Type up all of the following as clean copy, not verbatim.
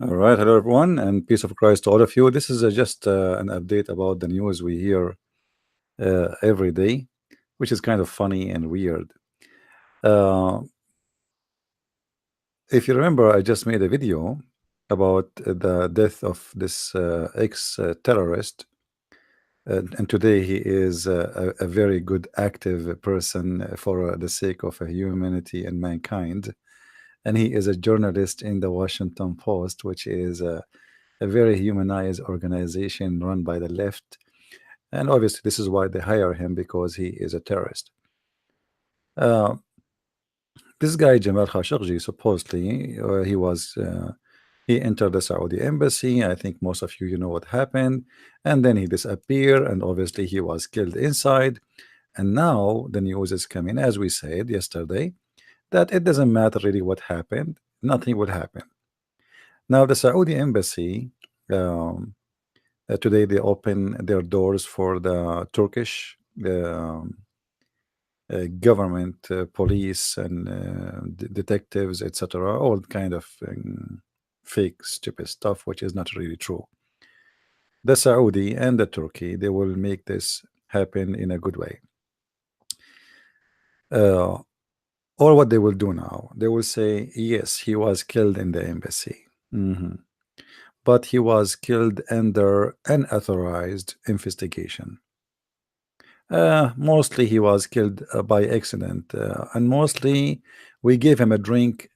All right, hello everyone, and peace of Christ to all of you. This is just an update about the news we hear every day, which is kind of funny and weird. Uh, if you remember, I just made a video about the death of this ex-terrorist, and today he is a very good, active person for the sake of humanity and mankind. And he is a journalist in the Washington Post, which is a very humanized organization run by the left. And obviously, this is why they hire him because he is a terrorist. Uh, this guy, Jamal Khashoggi, supposedly, he entered the Saudi embassy. I think most of you know what happened. And then he disappeared, and obviously, he was killed inside. And now the news is coming, as we said yesterday, that it doesn't matter really what happened, nothing will happen. Now, the Saudi embassy. Um, Today they open their doors for the Turkish government, police, and detectives, etc. All kind of fake, stupid stuff, which is not really true. The Saudi and the Turkey, they will make this happen in a good way. Uh, or what they will do now, they will say, yes, he was killed in the embassy. But he was killed under unauthorized investigation. Mostly he was killed by accident, and mostly we gave him a drink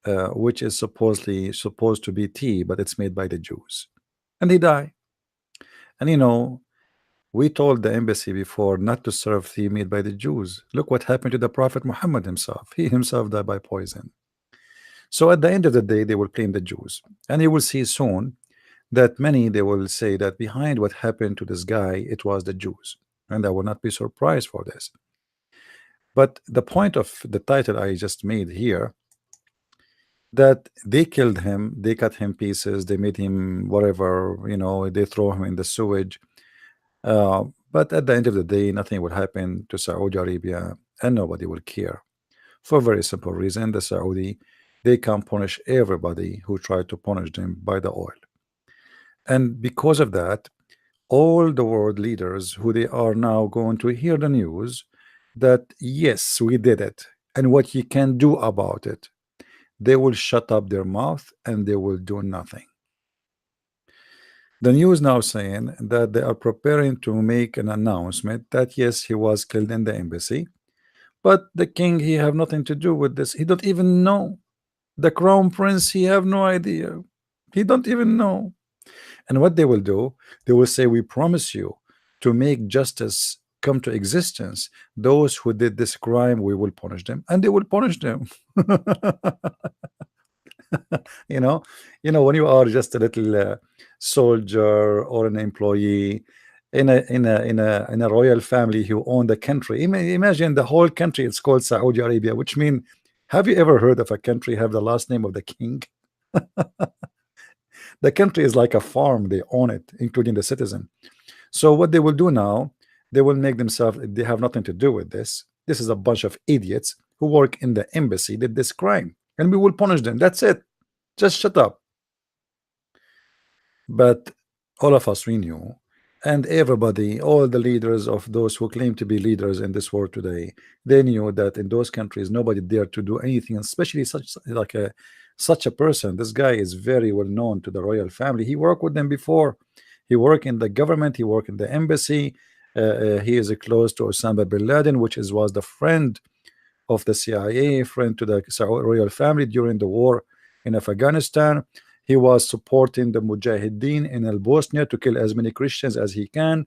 which is supposedly supposed to be tea, but it's made by the Jews, and he died. And we told the embassy before not to serve tea made by the Jews. Look what happened to the Prophet Muhammad himself. He himself died by poison. So at the end of the day, they will blame the Jews, and you will see soon that many they will say that behind what happened to this guy, it was the Jews, and I will not be surprised for this. But the point of the title I just made here, that they killed him, they cut him pieces, they made him whatever, they throw him in the sewage. But at the end of the day, nothing will happen to Saudi Arabia, and nobody will care. For a very simple reason, the Saudi, they can punish everybody who try to punish them by the oil. And because of that, all the world leaders who they are now going to hear the news that yes, we did it, and what you can do about it, they will shut up their mouth and they will do nothing. The news now saying that they are preparing to make an announcement that yes, he was killed in the embassy, but the king, he have nothing to do with this. He don't even know. The crown prince, he have no idea. He don't even know. And what they will do, they will say, we promise you to make justice come to existence. Those who did this crime, we will punish them, and they will punish them. you know, when you are just a little soldier or an employee in a royal family who own the country. Imagine the whole country. It's called Saudi Arabia, which means, have you ever heard of a country have the last name of the king? The country is like a farm. They own it, including the citizen. So what they will do now, they will make themselves, they have nothing to do with this. This is a bunch of idiots who work in the embassy did this crime, and we will punish them. That's it. Just shut up. But all of us, we knew, and everybody, all the leaders of those who claim to be leaders in this world today, they knew that in those countries nobody dared to do anything, especially such a person. This guy is very well known to the royal family. He worked with them before. He worked in the government. He worked in the embassy. He is close to Osama bin Laden, which was the friend of the CIA, friend to the royal family during the war in Afghanistan. He was supporting the Mujahideen in Al Bosnia to kill as many Christians as he can,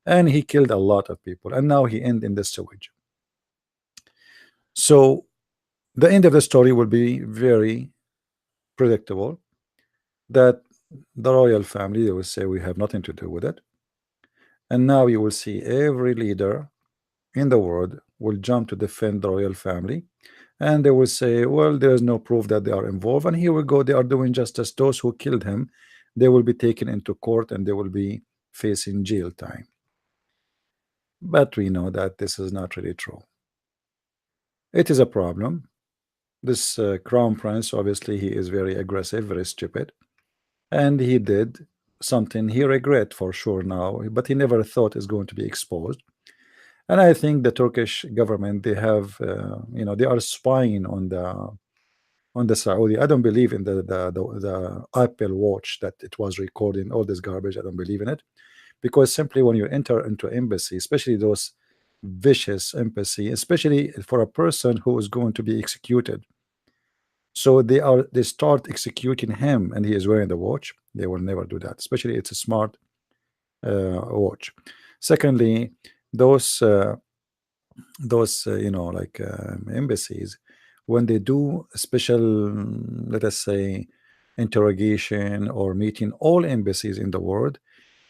and he killed a lot of people. And now he ended in the sewage. So the end of the story will be very predictable. That the royal family, they will say we have nothing to do with it. And now you will see every leader in the world will jump to defend the royal family, and they will say, well, there's no proof that they are involved, and here we go, they are doing justice. Those who killed him, they will be taken into court and they will be facing jail time. But we know that this is not really true. It is a problem. This crown prince, obviously he is very aggressive, very stupid, and he did something he regret for sure now, but he never thought is going to be exposed. And I think the Turkish government, they have, they are spying on the Saudi. I don't believe in the Apple Watch that it was recording all this garbage. I don't believe in it, because simply when you enter into embassy, especially those vicious embassy, especially for a person who is going to be executed, so they start executing him, and he is wearing the watch. They will never do that, especially it's a smart watch. Secondly, those like embassies, when they do a special, let us say, interrogation or meeting, all embassies in the world,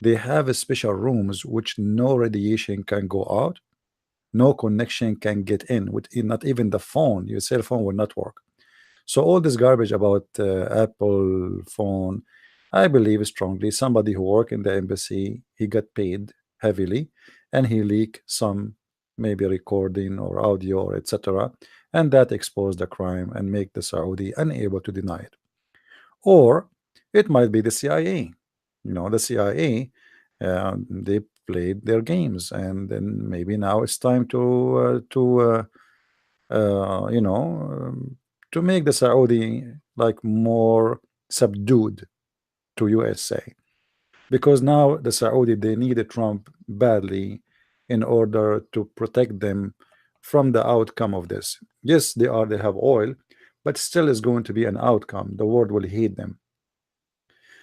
they have a special rooms which no radiation can go out, no connection can get in, with not even the phone, your cell phone will not work. So all this garbage about Apple phone, I believe strongly somebody who work in the embassy, he got paid heavily, and he leak some maybe recording or audio or etc. And that exposed the crime and make the Saudi unable to deny it. Or it might be the CIA. The CIA, they played their games, and then maybe now it's time uh, you know, um, to make the Saudi like more subdued to USA, because now the Saudi, they need a Trump badly in order to protect them from the outcome of this. Yes, they have oil, but still is going to be an outcome. The world will hate them.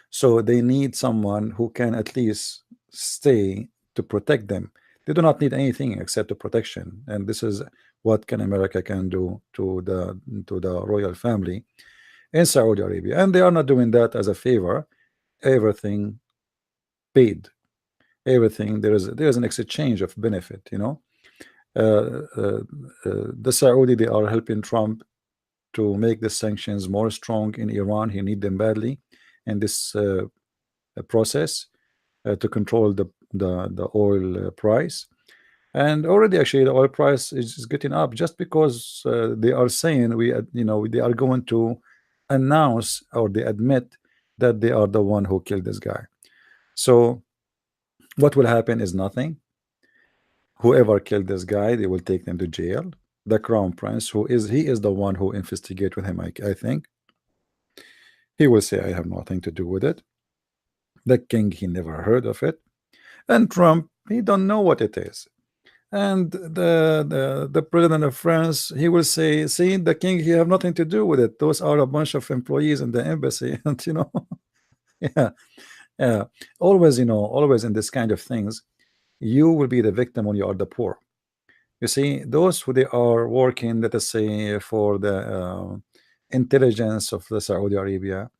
So they need someone who can at least stay to protect them. They do not need anything except the protection, and this is what can America can do to the royal family in Saudi Arabia, and they are not doing that as a favor. Everything paid, everything there is an exchange of benefit. The Saudi, they are helping Trump to make the sanctions more strong in Iran. He need them badly, and this process to control the oil price. And already, actually, the oil price is getting up just because they are saying they are going to announce, or they admit that they are the one who killed this guy. So what will happen is nothing. Whoever killed this guy, they will take them to jail. The crown prince, he is the one who investigate with him. I think he will say, I have nothing to do with it. The king, he never heard of it, and Trump, he don't know what it is. And the president of France, he will say, see, the king, he have nothing to do with it. Those are a bunch of employees in the embassy. And yeah, yeah. Always, always in this kind of things, you will be the victim when you are the poor. You see, those who they are working, let us say, for the intelligence of the Saudi Arabia,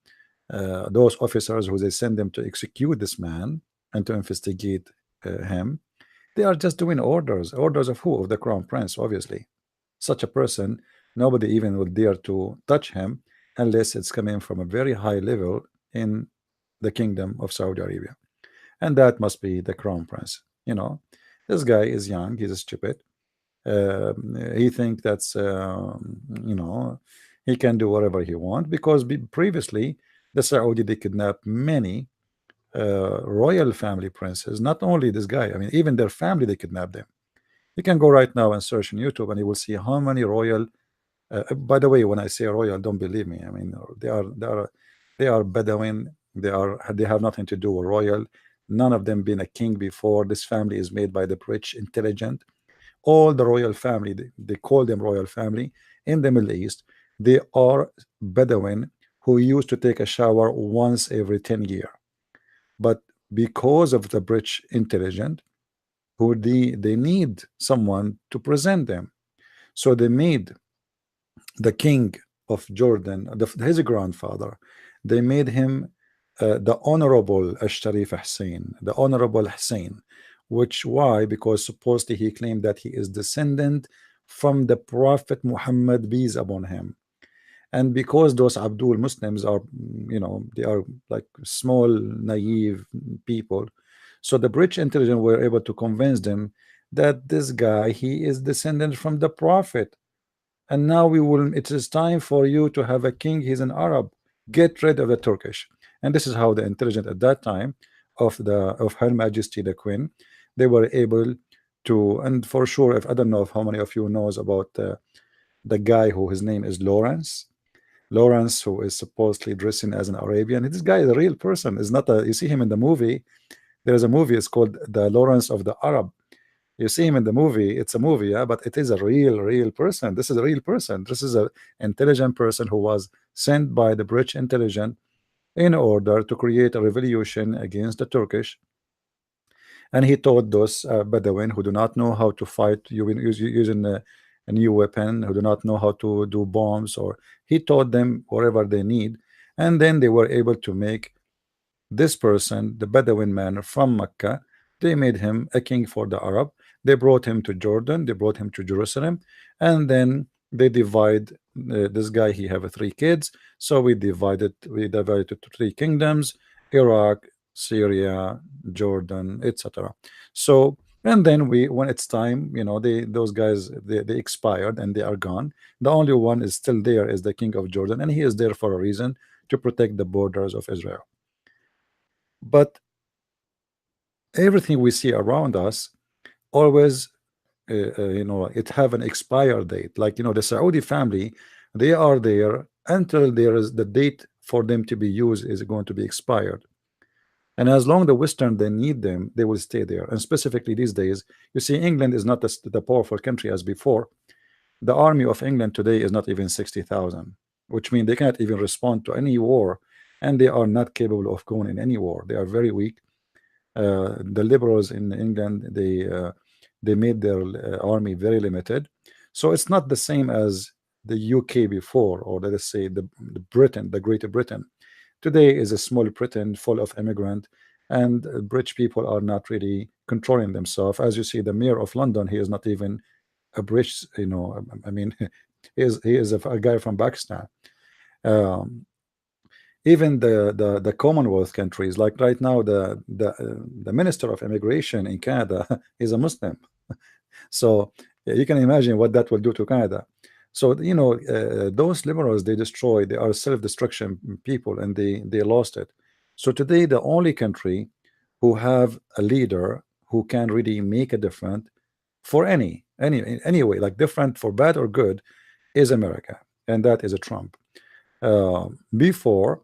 those officers who they send them to execute this man and to investigate him, they are just doing orders. Orders of who? Of the crown prince, obviously. Such a person, nobody even will dare to touch him unless it's coming from a very high level in the kingdom of Saudi Arabia. And that must be the crown prince. This guy is young, he's stupid. He think that's he can do whatever he want, because previously the Saudi, they kidnapped many royal family princes. Not only this guy, I mean, even their family, they kidnapped them. You can go right now and search on YouTube, and you will see how many royal. By the way, when I say royal, don't believe me. I mean, they are Bedouin. They have nothing to do with royal. None of them been a king before. This family is made by the rich, intelligent. All the royal family, they call them royal family in the Middle East. They are Bedouin who used to take a shower once every 10 years. But because of the British intelligence, who they need someone to present them, so they made the king of Jordan, his grandfather, they made him the honorable Asharif Hussein, the honorable Hussein. Which, why? Because supposedly he claimed that he is descendant from the Prophet Muhammad, peace upon him. And because those Abdul Muslims are, they are like small, naive people, so the British intelligence were able to convince them that this guy, he is descendant from the Prophet, and now it is time for you to have a king. He's an Arab. Get rid of the Turkish. And this is how the intelligence at that time of Her Majesty the Queen, they were able to. And for sure, if I don't know if how many of you knows about the guy who his name is Lawrence, who is supposedly dressing as an Arabian. This guy is a real person. Is not a. You see him in the movie. There is a movie. It's called The Lawrence of the Arab. You see him in the movie. It's a movie, yeah, but it is a real person. This is a real person. This is a intelligent person who was sent by the British intelligence in order to create a revolution against the Turkish. And he taught those Bedouin who do not know how to fight using a new weapon, who do not know how to do bombs, or he taught them whatever they need, and then they were able to make this person, the Bedouin man from Mecca, they made him a king for the Arab. They brought him to Jordan, they brought him to Jerusalem, and then they divide this guy. He have three kids, so we divided to three kingdoms: Iraq, Syria, Jordan, etc. So and then when it's time, those guys they expired and they are gone. The only one is still there is the king of Jordan, and he is there for a reason, to protect the borders of Israel. But everything we see around us always it have an expire date. Like the Saudi family, they are there until there is the date for them to be used is going to be expired. And as long the Western they need them, they will stay there. And specifically these days, you see England is not the powerful country as before. The army of England today is not even 60,000, which means they cannot even respond to any war, and they are not capable of going in any war. They are very weak. The liberals in England, they made their army very limited. So it's not the same as the UK before, or let us say the Britain, the Greater Britain. Today is a small Britain full of immigrant, and British people are not really controlling themselves. As you see, the mayor of London, he is not even a British, I mean, he is a guy from Pakistan. Um, Even the Commonwealth countries, like right now, the Minister of Immigration in Canada is a Muslim. So you can imagine what that will do to Canada. So those liberals, they are self-destruction people, and they lost it. So today the only country who have a leader who can really make a difference for any way, like different for bad or good, is America, and that is a Trump. Before,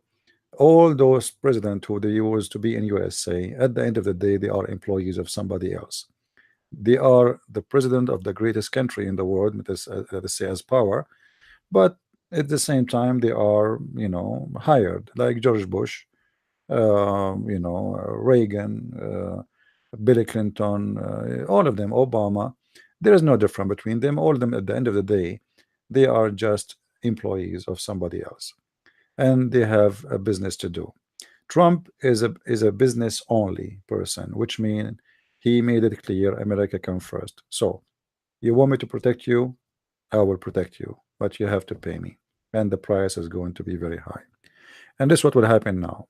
all those presidents who they used to be in USA, at the end of the day, they are employees of somebody else. They are the president of the greatest country in the world, let us say, as power, but at the same time, they are, hired, like George Bush, Reagan, Bill Clinton, all of them, Obama. There is no difference between them. All of them, at the end of the day, they are just employees of somebody else, and they have a business to do. Trump is a business only person, which means he made it clear America come first. So you want me to protect you, I will protect you, but you have to pay me, and the price is going to be very high. And this is what will happen now.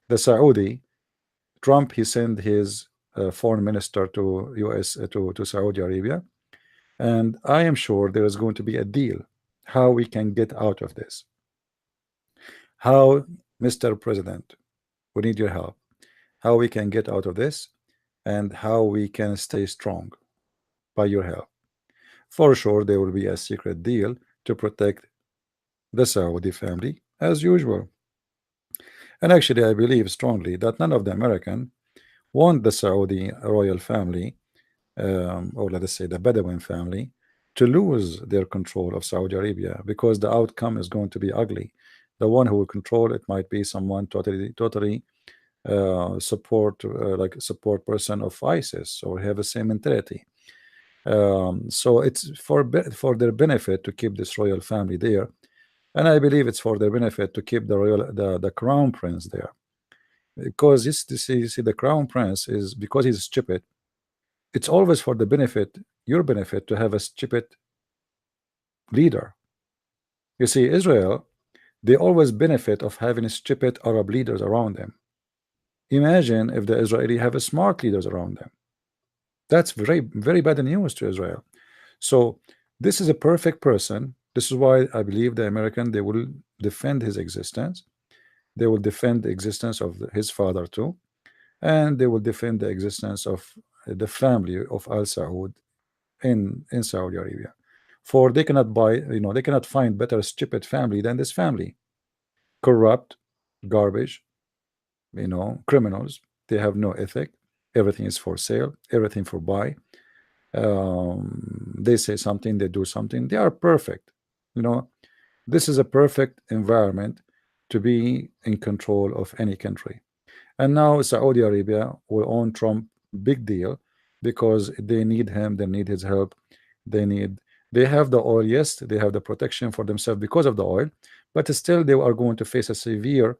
The Saudi Trump, he sent his foreign minister to US to Saudi Arabia, and I am sure there is going to be a deal how we can get out of this. How, Mr. President, we need your help. How we can get out of this, and how we can stay strong by your help. For sure, there will be a secret deal to protect the Saudi family as usual. And actually, I believe strongly that none of the American want the Saudi royal family, or let us say the Bedouin family, to lose their control of Saudi Arabia, because the outcome is going to be ugly. The one who will control it might be someone totally support person of ISIS, or have the same mentality. So it's for their benefit to keep this royal family there, and I believe it's for their benefit to keep the crown prince there, because you see, the crown prince is, because he's stupid. It's always for the benefit, your benefit, to have a stupid leader. You see, Israel, they always benefit of having stupid Arab leaders around them. Imagine if the Israeli have a smart leaders around them. That's very bad news to Israel. So this is a perfect person. This is why I believe the American, they will defend his existence. They will defend the existence of his father too, and they will defend the existence of the family of Al Saud in Saudi Arabia. For they cannot buy, they cannot find better stupid family than this family. Corrupt, garbage, criminals. They have no ethic. Everything is for sale, everything for buy. They say something, they do something. They are perfect. You know, this is a perfect environment to be in control of any country. And now Saudi Arabia will own Trump, big deal, because they need him, they need his help, they need, they have the oil, yes, they have the protection for themselves because of the oil, but still they are going to face a severe,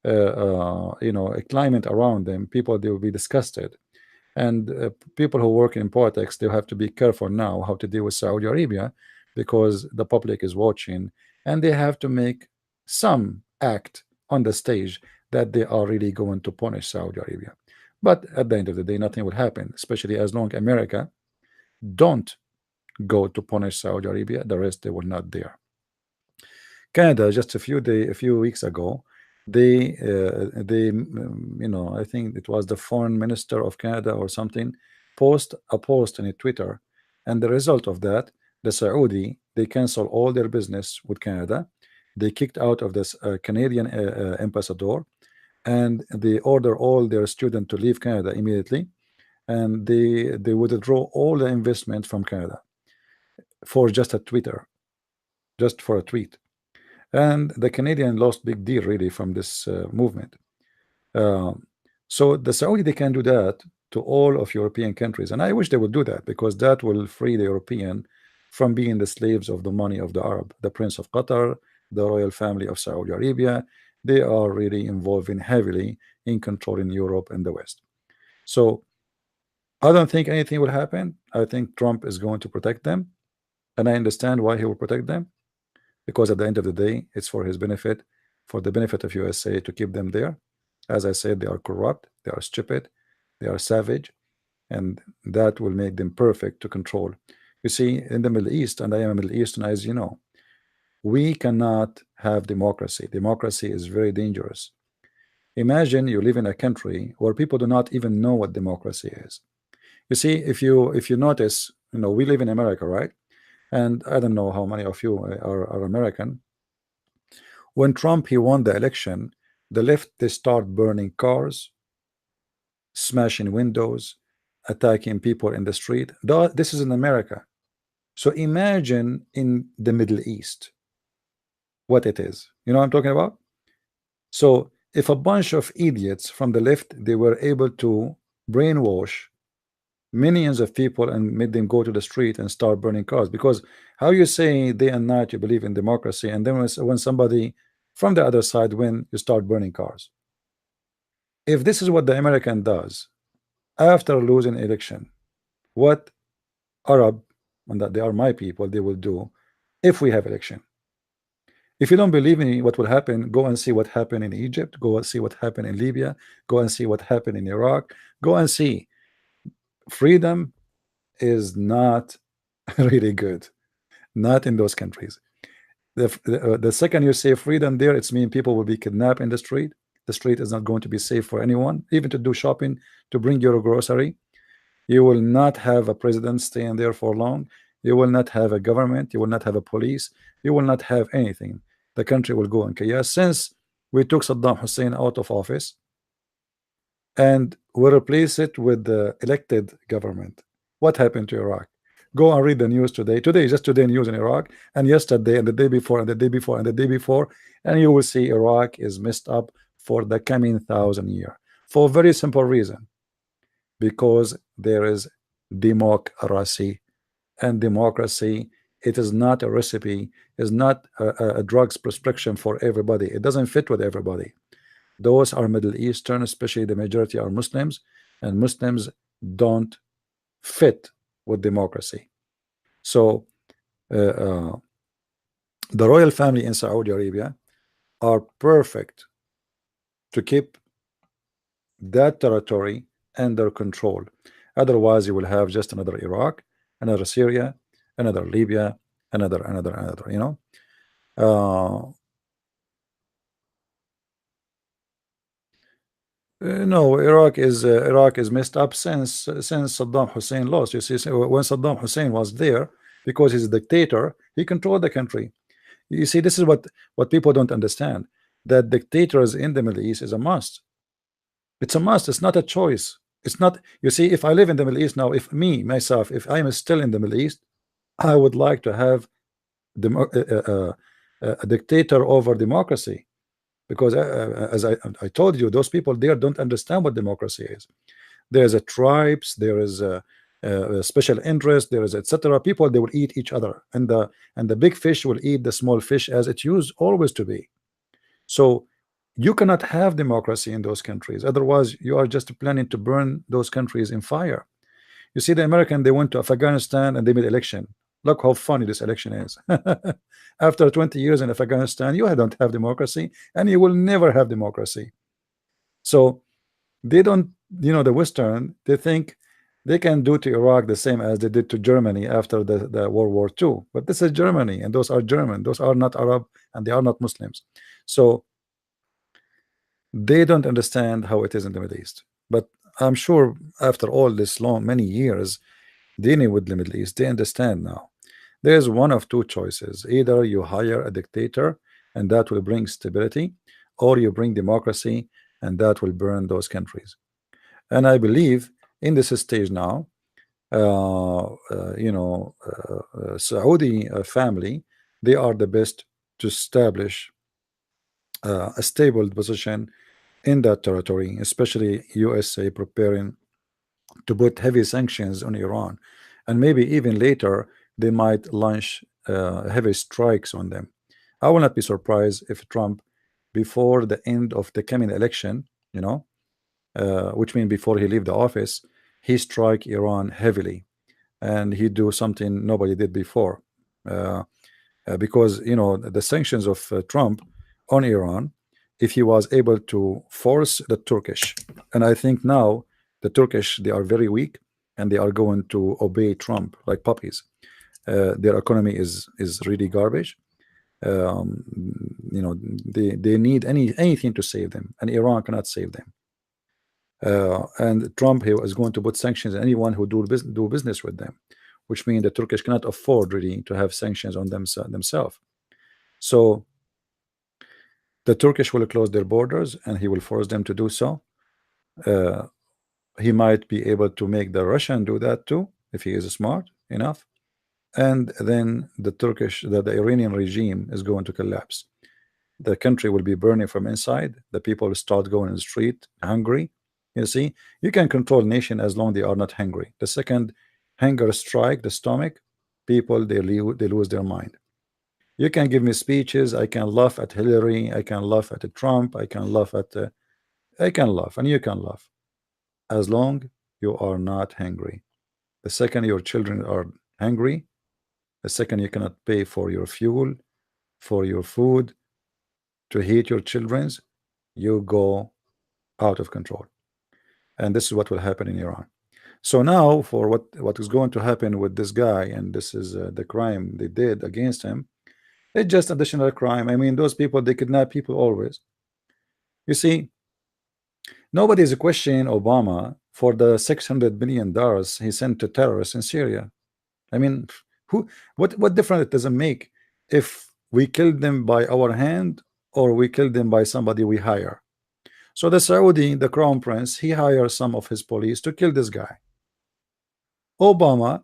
a climate around them. People, they will be disgusted. And people who work in politics, they have to be careful now how to deal with Saudi Arabia because the public is watching, and they have to make some act on the stage that they are really going to punish Saudi Arabia. But at the end of the day, nothing will happen, especially as long America don't go to punish Saudi Arabia. The rest, they will not dare. Canada, just a few weeks ago, I think it was the foreign minister of Canada or something, post a post on Twitter, and the result of that, the Saudi, they cancel all their business with Canada. They kicked out of this Canadian ambassador, and they order all their students to leave Canada immediately, and they withdraw all the investment from Canada for just a Twitter, just for a tweet. And the Canadian lost big deal really from this movement. Um, so the Saudi, they can do that to all of European countries, and I wish they would do that because that will free the European from being the slaves of the money of the Arab, the Prince of Qatar, the royal family of Saudi Arabia. They are really involving heavily in controlling Europe and the West. So I don't think anything will happen. I think Trump is going to protect them, and I understand why he will protect them, because at the end of the day, it's for his benefit, for the benefit of USA to keep them there. As I said, they are corrupt, they are stupid, they are savage, and that will make them perfect to control. You see, in the Middle East, and I am a Middle Eastern, as you know, we cannot have democracy. Democracy is very dangerous. Imagine you live in a country where people do not even know what democracy is. You see, if you notice, we live in America, right? And I don't know how many of you are American. When Trump he won the election, the left, they start burning cars, smashing windows, attacking people in the street. This is in America. So imagine in the Middle East what it is. You know what I'm talking about? So if a bunch of idiots from the left, they were able to brainwash millions of people and made them go to the street and start burning cars, because how you say day and night you believe in democracy, and then when somebody from the other side win, you start burning cars. If this is what the American does after losing election, what Arab, and that they are my people, they will do if we have election? If you don't believe me what will happen, go and see what happened in Egypt, go and see what happened in Libya, go and see what happened in Iraq, go and see. Freedom is not really good, not in those countries. The second you say freedom there, it's mean people will be kidnapped in the street. The street is not going to be safe for anyone, even to do shopping, to bring your grocery. You will not have a president staying there for long. You will not have a government. You will not have a police. You will not have anything. The country will go in chaos. Since we took Saddam Hussein out of office and we replace it with the elected government, what happened to Iraq? Go and read the news today. Today, just today, news in Iraq, and yesterday, and the day before, and the day before, and the day before, and you will see Iraq is messed up for the coming 1,000 years. For a very simple reason, because there is democracy, and democracy, it is not a recipe, is not a drugs prescription for everybody. It doesn't fit with everybody. Those are Middle Eastern, especially the majority are Muslims, and Muslims don't fit with democracy. So the royal family in Saudi Arabia are perfect to keep that territory under control. Otherwise, you will have just another Iraq, another Syria, another Libya, another. No, Iraq is messed up since Saddam Hussein lost. You see, so when Saddam Hussein was there, because he's a dictator, he controlled the country. You see, this is what people don't understand. That dictators in the Middle East is a must. It's a must. It's not a choice. It's not. You see, if I live in the Middle East now, if me myself, if I am still in the Middle East, I would like to have a dictator over democracy, because as I told you, those people there don't understand what democracy is. There's a tribes, there is a special interest, there is etc. People, they will eat each other, and the big fish will eat the small fish, as it used always to be. So you cannot have democracy in those countries. Otherwise, you are just planning to burn those countries in fire. You see, the American, they went to Afghanistan and they made election. Look how funny this election is. After 20 years in Afghanistan, you don't have democracy, and you will never have democracy. So they don't, the Western, they think they can do to Iraq the same as they did to Germany after the World War II. But this is Germany, and those are German. Those are not Arab, and they are not Muslims. So they don't understand how it is in the Middle East. But I'm sure after all this long, many years dealing with the Middle East, they understand now. There's one of two choices. Either you hire a dictator, and that will bring stability, or you bring democracy, and that will burn those countries. And I believe in this stage now, Saudi family, they are the best to establish a stable position in that territory, especially USA preparing to put heavy sanctions on Iran, and maybe even later they might launch heavy strikes on them. I will not be surprised if Trump, before the end of the coming election, which means before he leave the office, he strike Iran heavily, and he do something nobody did before, because the sanctions of Trump on Iran, if he was able to force the Turkish, and I think now the Turkish, they are very weak, and they are going to obey Trump like puppies. Their economy is really garbage. um, they need anything to save them, and Iran cannot save them. And Trump, he is going to put sanctions on anyone who do business with them, which means the Turkish cannot afford really to have sanctions on themselves. So the Turkish will close their borders, and he will force them to do so. Uh, he might be able to make the Russian do that too, if he is smart enough. And then the Iranian regime is going to collapse. The country will be burning from inside. The people will start going in the street hungry. You see, you can control nation as long they are not hungry. The second hunger strike the stomach, people, they lose their mind. You can give me speeches, I can laugh at Hillary, I can laugh at Trump, I can laugh at I can laugh, and you can laugh, as long you are not hungry. The second your children are hungry, the second you cannot pay for your fuel, for your food, to heat your children's, you go out of control. And this is what will happen in Iran. So now, for what is going to happen with this guy, and this is the crime they did against him, it's just additional crime. I mean, those people, they kidnap people always. You see, nobody is questioning Obama for the $600 billion he sent to terrorists in Syria. I mean, what difference it doesn't make if we kill them by our hand or we kill them by somebody we hire. So the Saudi, the crown prince, he hires some of his police to kill this guy. Obama,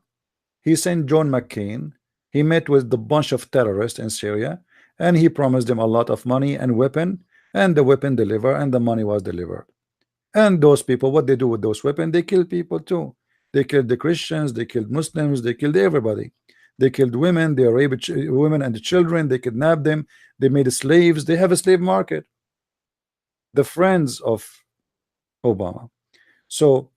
he sent John McCain. He met with the bunch of terrorists in Syria, and he promised them a lot of money and weapon, and the weapon delivered, and the money was delivered. And those people, what they do with those weapons, they kill people too. They killed the Christians, they killed Muslims, they killed everybody. They killed women, they raped women and the children, they kidnapped them, they made slaves, they have a slave market. The friends of Obama. So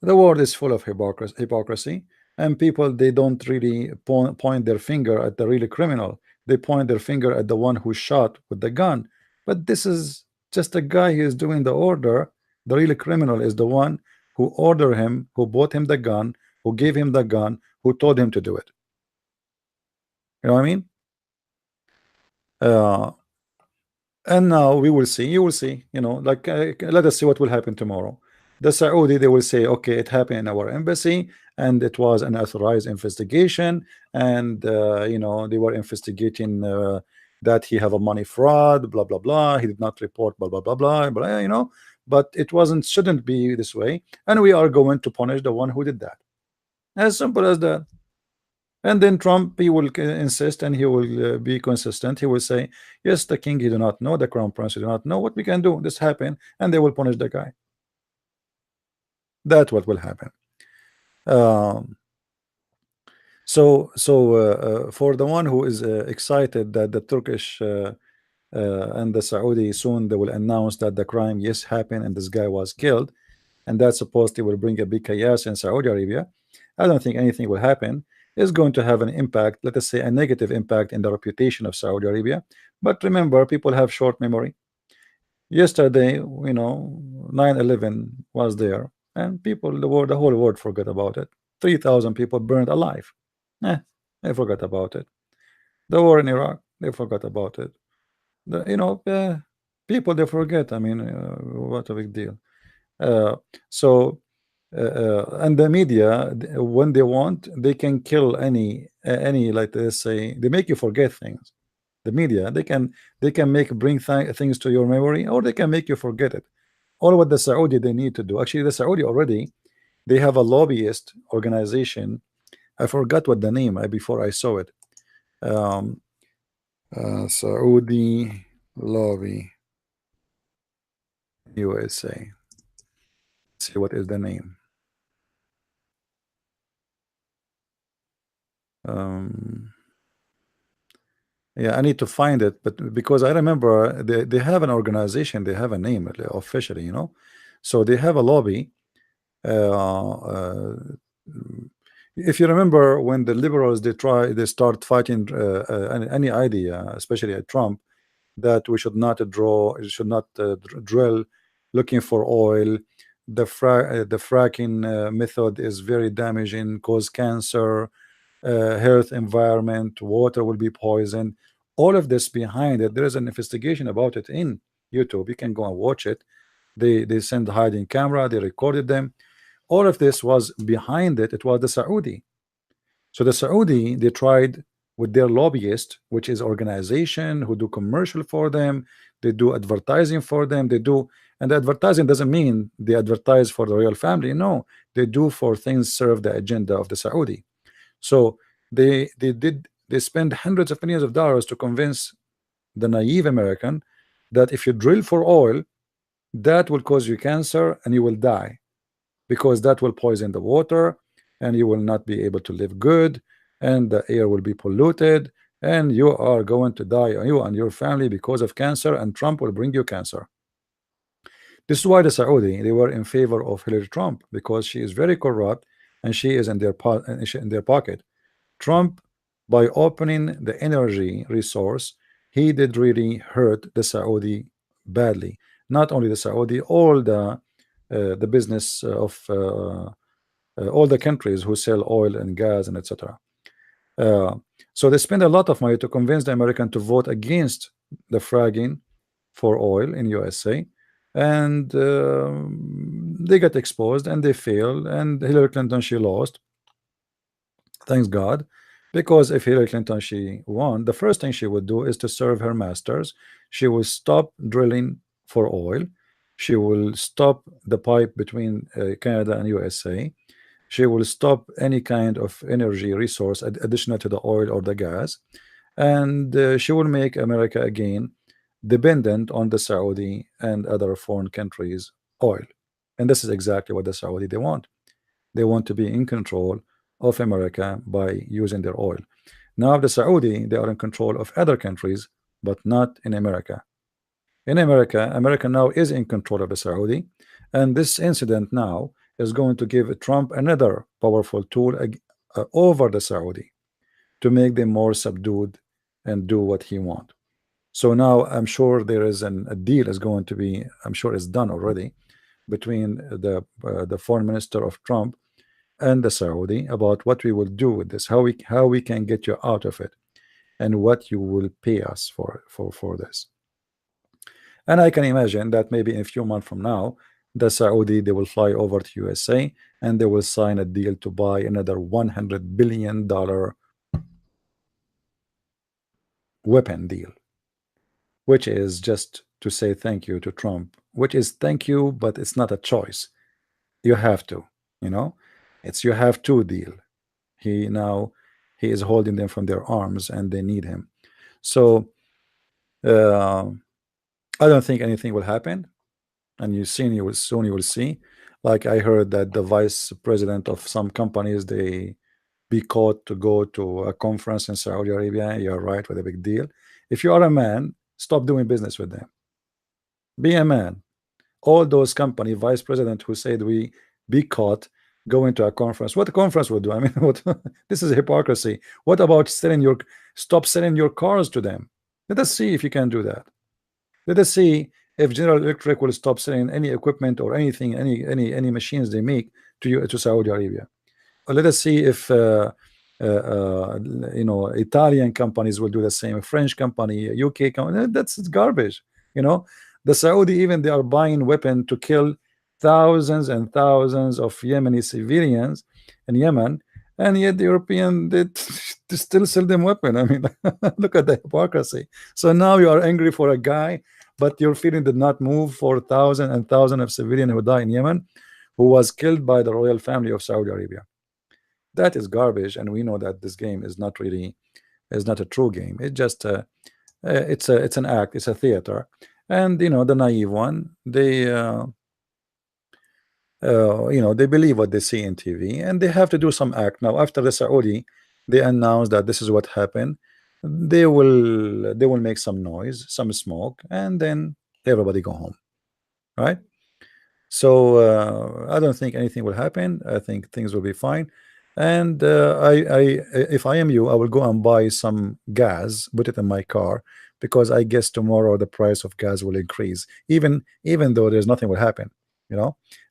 the world is full of hypocrisy, and people, they don't really point their finger at the really criminal. They point their finger at the one who shot with the gun. But this is just a guy who is doing the order. The really criminal is the one who ordered him, who bought him the gun, who gave him the gun, who told him to do it. You know what I mean? Uh, And now we will see, you will see, like let us see what will happen tomorrow. The Saudi, they will say, okay, it happened in our embassy and it was an authorized investigation, and they were investigating that he have a money fraud, blah blah blah, he did not report, blah blah blah blah, blah, but it wasn't, shouldn't be this way, and we are going to punish the one who did that. As simple as that. And then Trump, he will insist, and he will be consistent. He will say, yes, the king, he do not know, the crown prince, he do not know what we can do. This happened, and they will punish the guy. That's what will happen. Um, for the one who is excited that the Turkish and the Saudi, soon they will announce that the crime, yes, happened and this guy was killed, and that supposedly will bring a big chaos in Saudi Arabia. I don't think anything will happen. It's going to have an impact, let us say a negative impact in the reputation of Saudi Arabia. But remember, people have short memory. Yesterday, 9/11 was there, and people, the whole world forgot about it. 3,000 people burned alive. They forgot about it. The war in Iraq, they forgot about it. People, they forget. I mean, what a big deal. Uh, so and the media, when they want, they can kill any, like they say, they make you forget things. The media, they can make bring things to your memory, or they can make you forget it. All what the Saudi they need to do, actually the Saudi already, they have a lobbyist organization. I forgot what the name, before I saw it. um Saudi lobby USA. See what is the name. um Yeah, I need to find it, but because I remember they have an organization, they have a name officially, so they have a lobby. If you remember, when the liberals they start fighting any idea, especially at Trump, that we should not drill looking for oil. The fracking method is very damaging, cause cancer, health, environment, water will be poisoned. All of this behind it, there is an investigation about it in YouTube. You can go and watch it. They send hiding camera, they recorded them. All of this was behind it. It was the Saudi. So the Saudi, they tried with their lobbyist, which is organization who do commercial for them, they do advertising for them, they do, and the advertising doesn't mean they advertise for the royal family. No, they do for things serve the agenda of the Saudi. So they spend hundreds of millions of dollars to convince the naive American that if you drill for oil, that will cause you cancer and you will die, because that will poison the water and you will not be able to live good, and the air will be polluted, and you are going to die, you and your family, because of cancer, and Trump will bring you cancer. This is why the Saudi, they were in favor of Hillary Trump, because she is very corrupt and she is in their pocket. Trump, by opening the energy resource, he did really hurt the Saudi badly. Not only the Saudi, all the business of all the countries who sell oil and gas and etc. Uh, so they spend a lot of money to convince the American to vote against the fragging for oil in USA, and they got exposed and they failed, and Hillary Clinton, she lost. Thanks God, because if Hillary Clinton she won, the first thing she would do is to serve her masters. She will stop drilling for oil. She will stop the pipe between Canada and USA. She will stop any kind of energy resource additional to the oil or the gas, and she will make America again dependent on the Saudi and other foreign countries' oil. And this is exactly what the Saudi they want. They want to be in control of America by using their oil. Now the Saudi, they are in control of other countries, but not in America. In America, America now is in control of the Saudi, and this incident now is going to give Trump another powerful tool over the Saudi to make them more subdued and do what he wants. So now I'm sure there is a deal is going to be, I'm sure it's done already, between the foreign minister of Trump and the Saudi about what we will do with this, how we can get you out of it, and what you will pay us for this. And I can imagine that maybe in a few months from now, the Saudi, they will fly over to USA and they will sign a deal to buy another $100 billion weapon deal, which is just to say thank you to Trump, which is thank you, but it's not a choice. You have to, you know, it's you have to deal. He now he is holding them from their arms and they need him. So uh, I don't think anything will happen. And you will soon you will see. Like I heard that the vice president of some companies, they be caught to go to a conference in Saudi Arabia. You're right, with a big deal. If you are a man, stop doing business with them. Be a man. All those company vice president who said we be caught going to a conference, what a conference would do. I mean, what this is hypocrisy. What about stop selling your cars to them? Let us see if you can do that. Let us see if General Electric will stop selling any equipment or anything, any machines they make to you to Saudi Arabia. Let us see if uh, Italian companies will do the same. A French company, a UK company, that's garbage. You know, the Saudi, even they are buying weapon to kill thousands and thousands of Yemeni civilians in Yemen, and yet the European they still sell them weapon. I mean, look at the hypocrisy. So now you are angry for a guy, but your feeling did not move for thousands and thousands of civilians who die in Yemen, who was killed by the royal family of Saudi Arabia. That is garbage, and we know that this game is not a true game. It's just it's an act, it's a theater. And the naive one, they believe what they see in TV, and they have to do some act. Now after the Saudi, they announce that this is what happened, they will make some noise, some smoke, and then everybody go home, right? So I don't think anything will happen. I think things will be fine. And if I am you, I will go and buy some gas, put it in my car, because I guess tomorrow the price of gas will increase. Even though there's nothing will happen,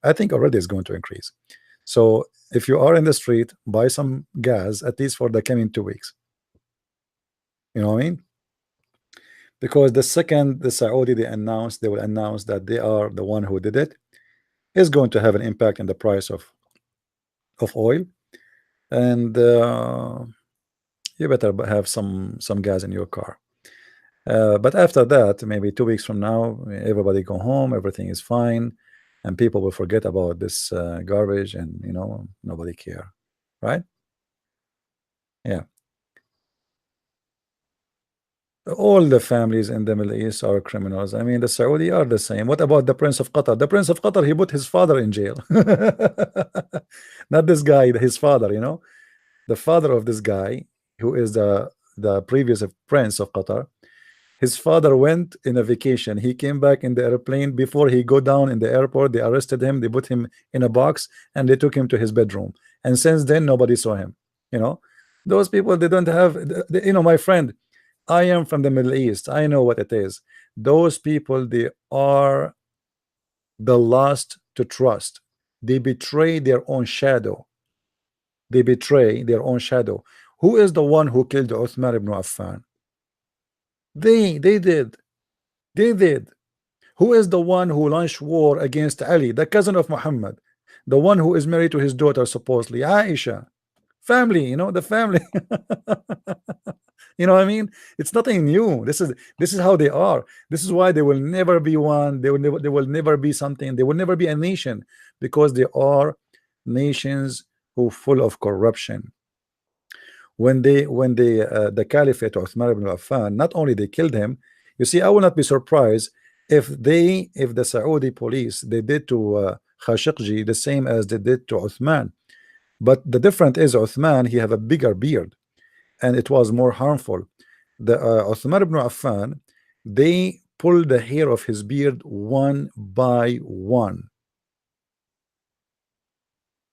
I think already it's going to increase. So if you are in the street, buy some gas at least for the coming 2 weeks. You know what I mean? Because the second the Saudi they will announce that they are the one who did it, is going to have an impact in the price of oil, and you better have some gas in your car. But after that, maybe 2 weeks from now, everybody go home, everything is fine, and people will forget about this garbage, and nobody care, right? Yeah. All the families in the Middle East are criminals. I mean, the Saudi are the same. What about the Prince of Qatar? The Prince of Qatar, he put his father in jail. Not this guy, his father, the father of this guy, who is the previous Prince of Qatar. His father went in a vacation. He came back in the airplane. Before he go down in the airport, they arrested him. They put him in a box and they took him to his bedroom. And since then, nobody saw him. Those people, they don't have. My friend, I am from the Middle East. I know what it is. Those people, they are the last to trust. They betray their own shadow. They betray their own shadow. Who is the one who killed Uthman ibn Affan? They did. They did. Who is the one who launched war against Ali, the cousin of Muhammad, the one who is married to his daughter, supposedly Aisha? Family, the family. You know what I mean? It's nothing new. This is how they are. This is why they will never be one. They will never be something. They will never be a nation, because they are nations who full of corruption. When the caliphate of Uthman ibn Affan, not only they killed him. You see, I will not be surprised if the Saudi police, they did to Khashoggi the same as they did to Uthman. But the difference is, Uthman, he have a bigger beard, and it was more harmful. The Uthman ibn Affan, they pull the hair of his beard one by one,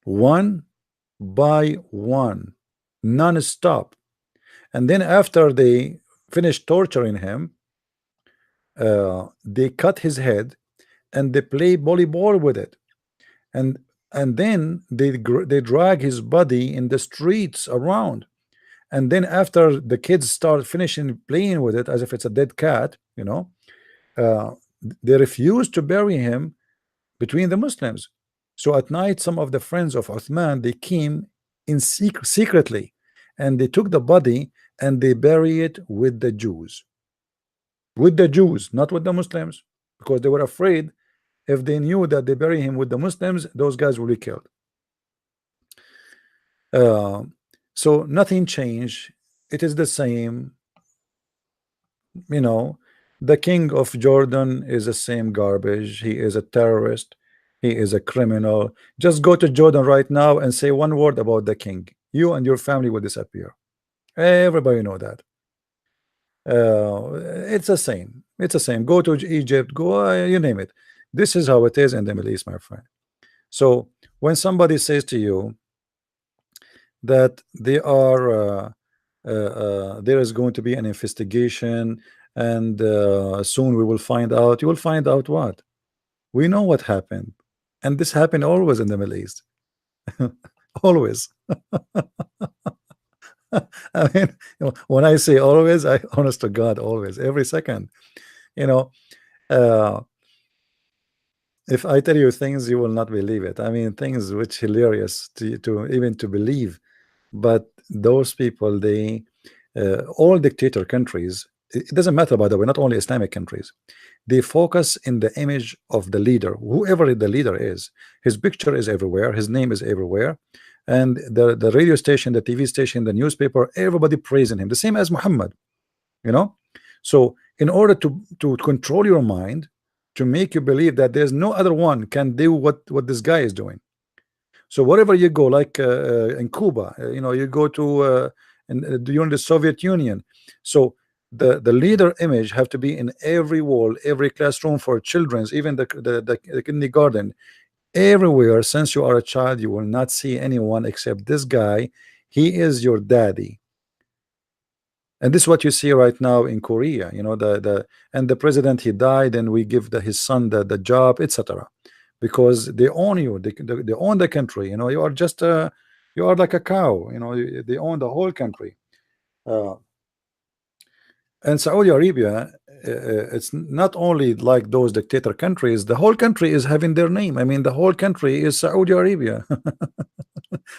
one by one, non-stop. And then after they finished torturing him, they cut his head and they play volleyball with it, and then they drag his body in the streets around. And then after the kids start finishing playing with it as if it's a dead cat, uh, they refused to bury him between the Muslims. So at night, some of the friends of Uthman, they came in secretly, and they took the body and they bury it with the Jews. With the Jews, not with the Muslims, because they were afraid if they knew that they bury him with the Muslims, those guys will be killed. Uh, so nothing changed. It is the same. You know, the king of Jordan is the same garbage. He is a terrorist. He is a criminal. Just go to Jordan right now and say one word about the king. You and your family will disappear. Everybody know that. It's the same. It's the same. Go to Egypt. Go, you name it. This is how it is in the Middle East, my friend. So when somebody says to you that they are there is going to be an investigation and soon we will find out, you will find out what? We know what happened, and this happened always in the Middle East. Always. I mean, when I say always, I honest to God, always, every second. You know, uh, if I tell you things, you will not believe it. I mean, things which hilarious to even to believe. But those people, they all dictator countries, it doesn't matter, by the way, not only Islamic countries, they focus in the image of the leader, whoever the leader is. His picture is everywhere, his name is everywhere, and the radio station, the TV station, the newspaper, everybody praising him, the same as Muhammad, you know. So in order to control your mind, to make you believe that there's no other one can do what this guy is doing. So wherever you go, like in Cuba, you know, you go to during the Soviet Union. So the leader image have to be in every wall, every classroom for children's, even the kindergarten, everywhere. Since you are a child, you will not see anyone except this guy. He is your daddy. And this is what you see right now in Korea. You know, the president, he died, and we give his son the job, etc. Because they own you, they own the country. You know, you are just you are like a cow. You know, they own the whole country. Uh, and Saudi Arabia, it's not only like those dictator countries. The whole country is having their name. I mean, the whole country is Saudi Arabia.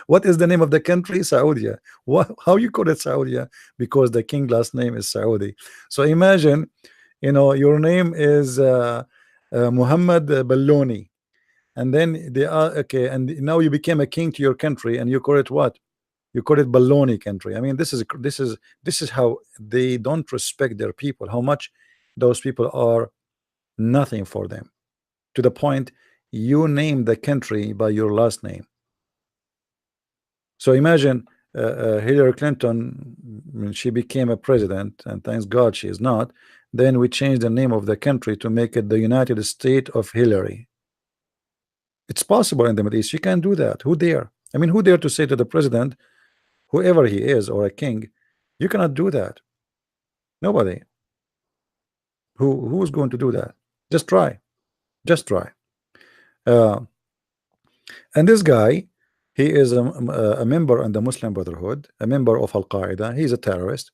What is the name of the country? Saudi. What? How you call it Saudi? Because the king last name is Saudi. So imagine, you know, your name is Muhammad Balloni, and then they are okay, and now you became a king to your country, and you call it what? You call it Balloni country. I mean, this is how they don't respect their people, how much those people are nothing for them, to the point you name the country by your last name. So imagine Hillary Clinton, when she became a president, and thanks God she is not, then we changed the name of the country to make it the United States of Hillary. It's possible in the Middle East. You can do that. Who dare? I mean, who dare to say to the president, whoever he is, or a king, you cannot do that? Nobody. Who's going to do that? Just try. Just try. Uh, and this guy, he is a member in the Muslim Brotherhood, a member of Al Qaeda. He's a terrorist.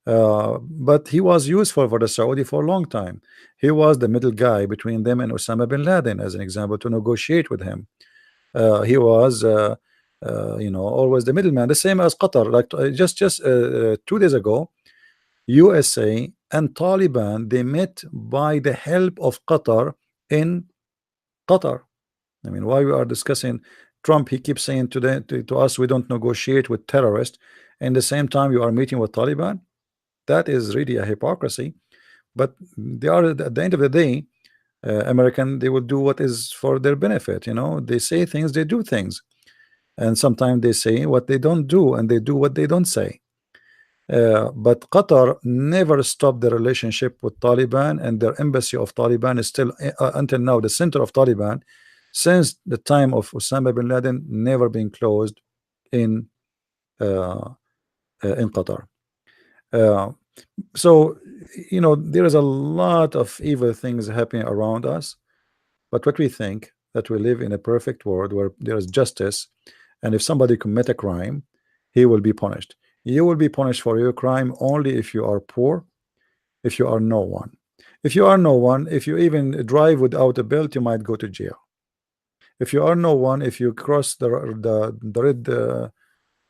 But he was useful for the Saudi for a long time. He was the middle guy between them and Osama bin Laden, as an example, to negotiate with him. He was you know, always the middleman, the same as Qatar. Like just 2 days ago, USA and Taliban, they met by the help of Qatar in Qatar. I mean, why we are discussing Trump? He keeps saying to us, we don't negotiate with terrorists, and the same time you are meeting with Taliban. That is really a hypocrisy. But they are, at the end of the day, American, they will do what is for their benefit. You know, they say things, they do things, and sometimes they say what they don't do, and they do what they don't say. But Qatar never stopped the relationship with Taliban, and their embassy of Taliban is still until now the center of Taliban. Since the time of Osama bin Laden, never been closed in Qatar. Uh, so, you know, there is a lot of evil things happening around us, but what we think that we live in a perfect world where there is justice, and if somebody commit a crime, he will be punished. You will be punished for your crime only if you are poor, if you are no one. If you are no one, if you even drive without a belt, you might go to jail. If you are no one, if you cross the red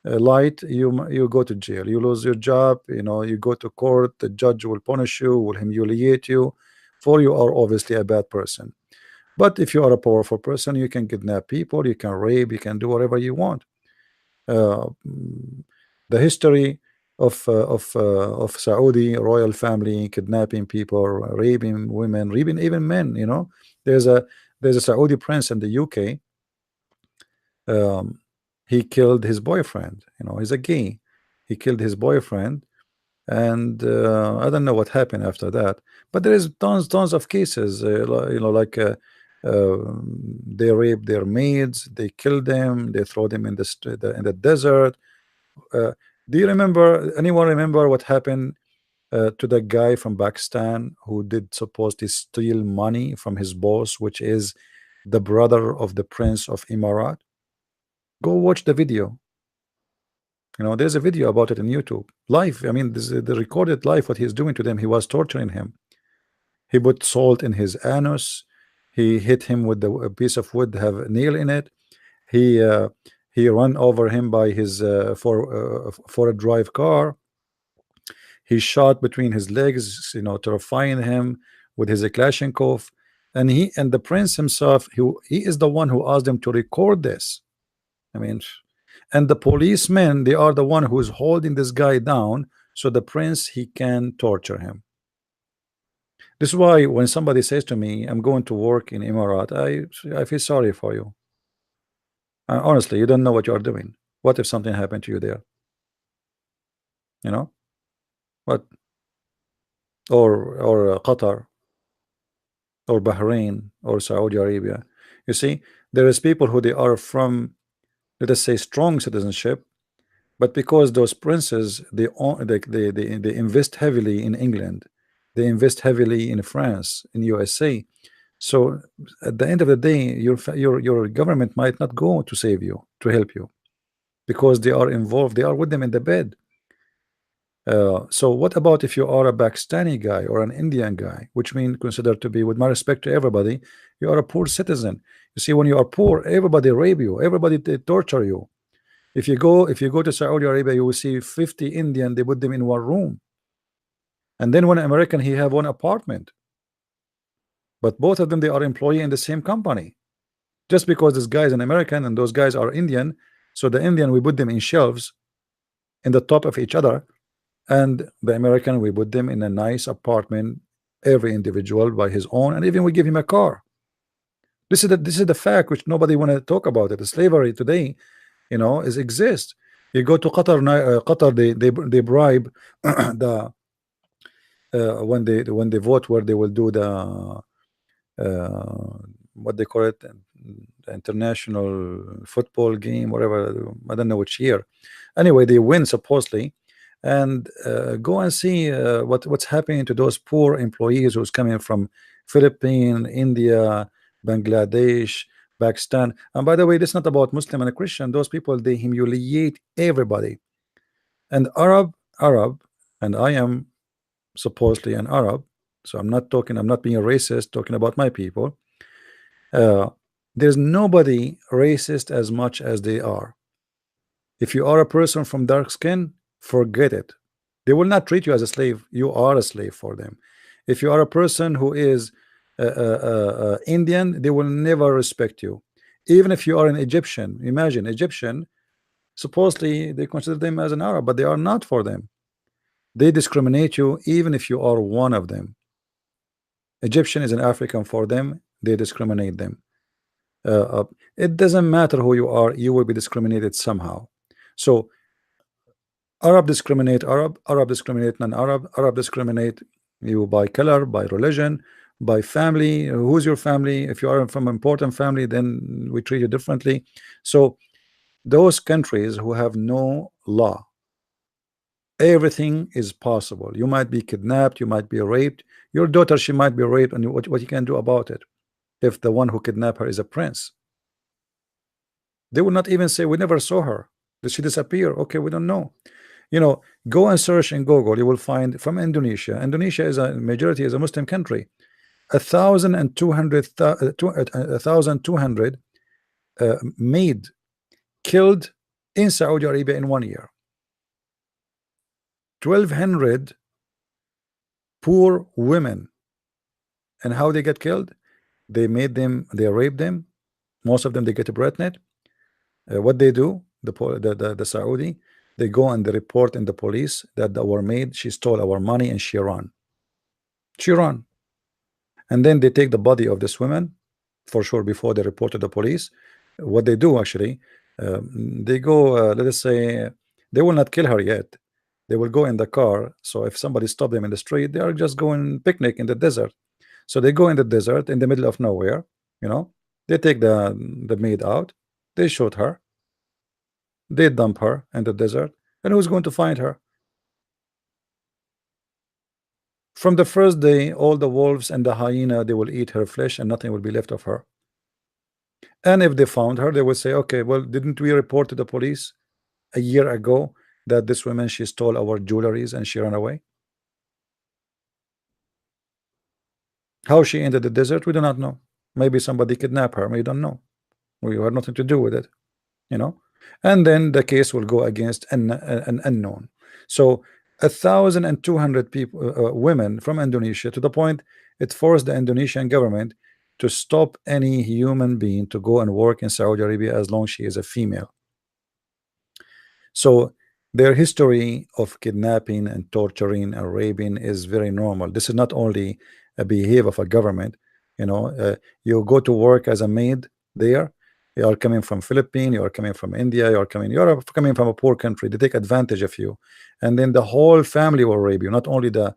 light, you go to jail. You lose your job. You know, you go to court. The judge will punish you, will humiliate you, for you are obviously a bad person. But if you are a powerful person, you can kidnap people, you can rape, you can do whatever you want. The history of Saudi royal family kidnapping people, raping women, raping even men. You know, there's a there's a Saudi prince in the UK. Um, he killed his boyfriend. You know, he's a gay. He killed his boyfriend, and I don't know what happened after that. But there is tons of cases. You know, like they rape their maids, they kill them, they throw them in in the desert. Uh, do you remember? Anyone remember what happened to the guy from Pakistan who did supposedly steal money from his boss, which is the brother of the Prince of Emirat? Go watch the video. You know, there's a video about it in YouTube, live. I mean, this is the recorded live what he's doing to them. He was torturing him. He put salt in his anus. He hit him with a piece of wood have a nail in it. He uh, he run over him by his for a drive car. He shot between his legs, you know, terrifying him with his Kalashnikov. And the prince himself, he is the one who asked him to record this. I mean, and the policemen, they are the one who is holding this guy down so the prince he can torture him. This is why when somebody says to me, I'm going to work in Emirat, I feel sorry for you. Honestly, you don't know what you are doing. What if something happened to you there? You know what? Or Qatar or Bahrain or Saudi Arabia. You see, there is people who they are from, let us say, strong citizenship, but because those princes they invest heavily in England, they invest heavily in France, in USA. So at the end of the day, your government might not go to save you, to help you, because they are involved, they are with them in the bed. So what about if you are a Pakistani guy or an Indian guy, which means considered to be, with my respect to everybody, you are a poor citizen. You see, when you are poor, everybody rape you, everybody torture you. If you go to Saudi Arabia, you will see 50 Indian, they put them in one room. And then one American, he have one apartment. But both of them, they are employee in the same company. Just because this guy is an American and those guys are Indian, so the Indian, we put them in shelves in the top of each other, and the American, we put them in a nice apartment, every individual by his own, and even we give him a car. This is the fact which nobody want to talk about it. The slavery today, you know, is exist. You go to Qatar, Qatar, they bribe the when they vote, where they will do the what they call it, the international football game, whatever. I don't know which year. Anyway, they win supposedly, and go and see what's happening to those poor employees who's coming from Philippines, India, Bangladesh, Pakistan. And by the way, this is not about Muslim and a Christian. Those people, they humiliate everybody. And Arab, and I am supposedly an Arab, so I'm not being a racist, talking about my people. uh, there's nobody racist as much as they are. If you are a person from dark skin, forget it. They will not treat you as a slave. You are a slave for them. If you are a person who is Indian, they will never respect you. Even if you are an Egyptian, imagine Egyptian, supposedly they consider them as an Arab, but they are not for them. They discriminate you even if you are one of them. Egyptian is an African for them, they discriminate them. It doesn't matter who you are, you will be discriminated somehow. So Arab discriminate Arab, Arab discriminate non-Arab, Arab discriminate you by color, by religion, by family. Who's your family? If you are from an important family, then we treat you differently. So those countries who have no law, everything is possible. You might be kidnapped, you might be raped, your daughter, she might be raped, and what you can do about it if the one who kidnapped her is a prince? They will not even say, we never saw her. Did she disappear? Okay, we don't know. Go and search in Google. You will find from Indonesia. Indonesia is a majority is a Muslim country. 1,200 1,200 made killed in Saudi Arabia in 1 year. 1,200 poor women, and how they get killed? They rape them. Most of them they get pregnant. What they do, the Saudi, they go and they report in the police that our maid, she stole our money and she ran. She ran. And then they take the body of this woman, for sure, before they report to the police. What they do actually, they go, let us say, they will not kill her yet. They will go in the car. So if somebody stop them in the street, they are just going picnic in the desert. So they go in the desert in the middle of nowhere. They take the maid out. They shoot her. They dump her in the desert. And who's going to find her? From the first day, all the wolves and the hyena, they will eat her flesh and nothing will be left of her. And if they found her, they will say, okay, well, didn't we report to the police a year ago that this woman, she stole our jewelries and she ran away? How she entered the desert, we do not know. Maybe somebody kidnapped her. We don't know. We had nothing to do with it. And then the case will go against an unknown. So 1,200 people, women from Indonesia, to the point it forced the Indonesian government to stop any human being to go and work in Saudi Arabia as long as she is a female. So their history of kidnapping and torturing and raping is very normal. This is not only a behavior of a government. You go to work as a maid there. You are coming from Philippines, you are coming from India, you are coming from a poor country. They take advantage of you, and then the whole family will rape you. Not only the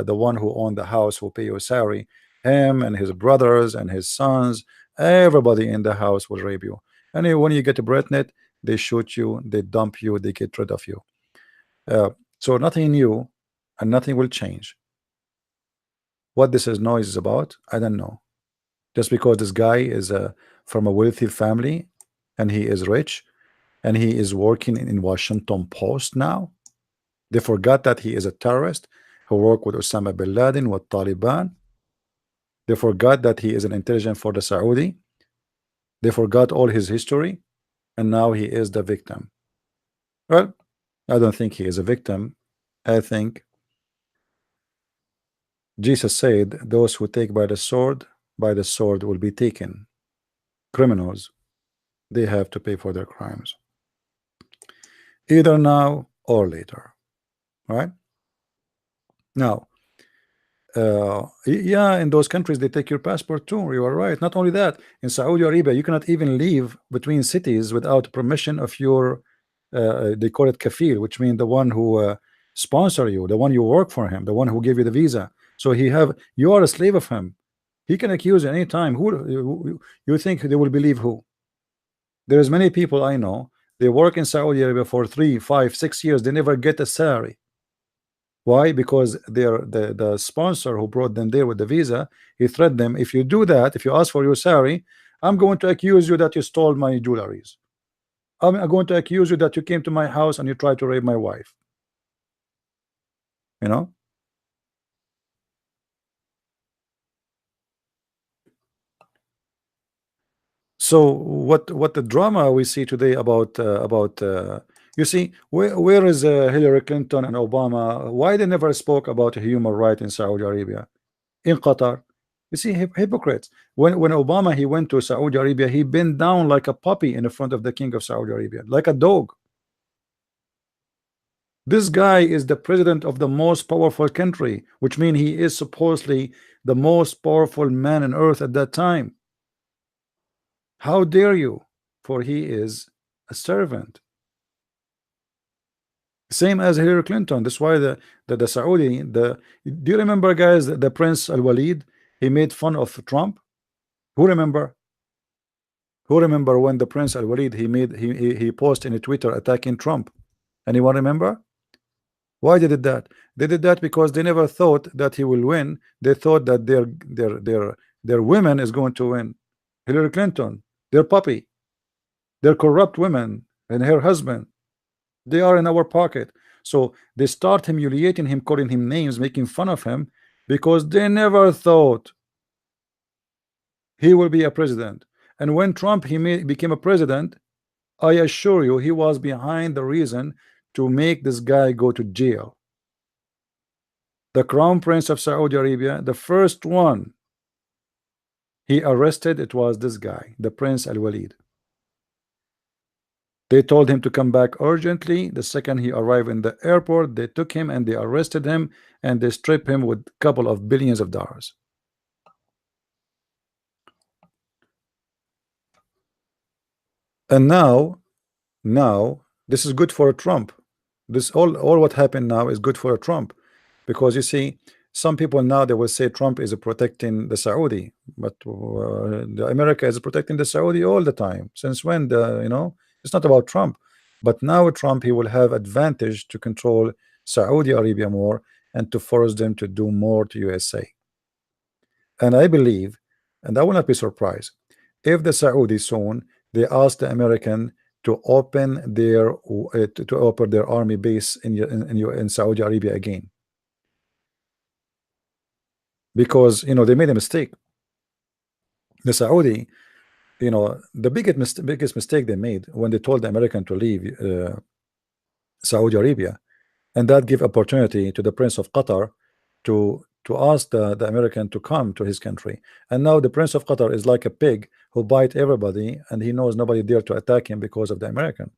one who owned the house, who pay you a salary, him and his brothers and his sons, everybody in the house will rape you. And then when you get pregnant, they shoot you, they dump you, they get rid of you. So nothing new, and nothing will change. What this is noise is about, I don't know. Just because this guy is from a wealthy family and he is rich and he is working in Washington Post now, they forgot that he is a terrorist who worked with Osama bin Laden, with Taliban. They forgot that he is an intelligence for the Saudi. They forgot all his history, and now he is the victim. Well, I don't think he is a victim. I think Jesus said, those who take by the sword will be taken. Criminals, they have to pay for their crimes, either now or later. Right now, yeah, in those countries they take your passport too. You are right. Not only that, in Saudi Arabia you cannot even leave between cities without permission of your they call it kafir, which means the one who sponsor you, the one you work for him, the one who gave you the visa. So you are a slave of him. He can accuse you anytime. Who you think they will believe? Who? There's many people I know, they work in Saudi Arabia for 3, 5, 6 years, they never get a salary. Why? Because the sponsor who brought them there with the visa, he threatened them, if you do that, if you ask for your salary, I'm going to accuse you that you stole my jewelries. I'm going to accuse you that you came to my house and you tried to rape my wife. So what the drama we see today about you see, where is Hillary Clinton and Obama? Why they never spoke about human right in Saudi Arabia, in Qatar? You see, hypocrites. When Obama he went to Saudi Arabia, he bent down like a puppy in front of the king of Saudi Arabia, like a dog. This guy is the president of the most powerful country, which means he is supposedly the most powerful man on earth at that time. How dare you? For he is a servant. Same as Hillary Clinton. That's why the Saudi, do you remember, guys, the Prince Al Walid? He made fun of Trump. Who remember? Who remember when the Prince Al Walid he posted in Twitter attacking Trump? Anyone remember? Why they did that? They did that because they never thought that he will win. They thought that their women is going to win. Hillary Clinton, their puppy, their corrupt women, and her husband. They are in our pocket. So they start humiliating him, calling him names, making fun of him, because they never thought he will be a president. And when Trump became a president, I assure you, he was behind the reason to make this guy go to jail. The Crown Prince of Saudi Arabia, the first one he arrested, it was this guy, the Prince Al Walid. They told him to come back urgently. The second he arrived in the airport, they took him and they arrested him and they stripped him with a couple of billions of dollars. And now this is good for Trump. This all what happened now is good for Trump, because you see, some people now they will say Trump is protecting the Saudi, but the America is protecting the Saudi all the time. Since when? It's not about Trump, but now Trump, he will have advantage to control Saudi Arabia more and to force them to do more to USA. And I believe, and I will not be surprised if the Saudi soon they ask the American to open their army base in Saudi Arabia again, because they made a mistake. The Saudi, the biggest mistake they made when they told the American to leave Saudi Arabia, and that gave opportunity to the Prince of Qatar to ask the American to come to his country. And now the Prince of Qatar is like a pig who bite everybody, and he knows nobody dare to attack him because of the American.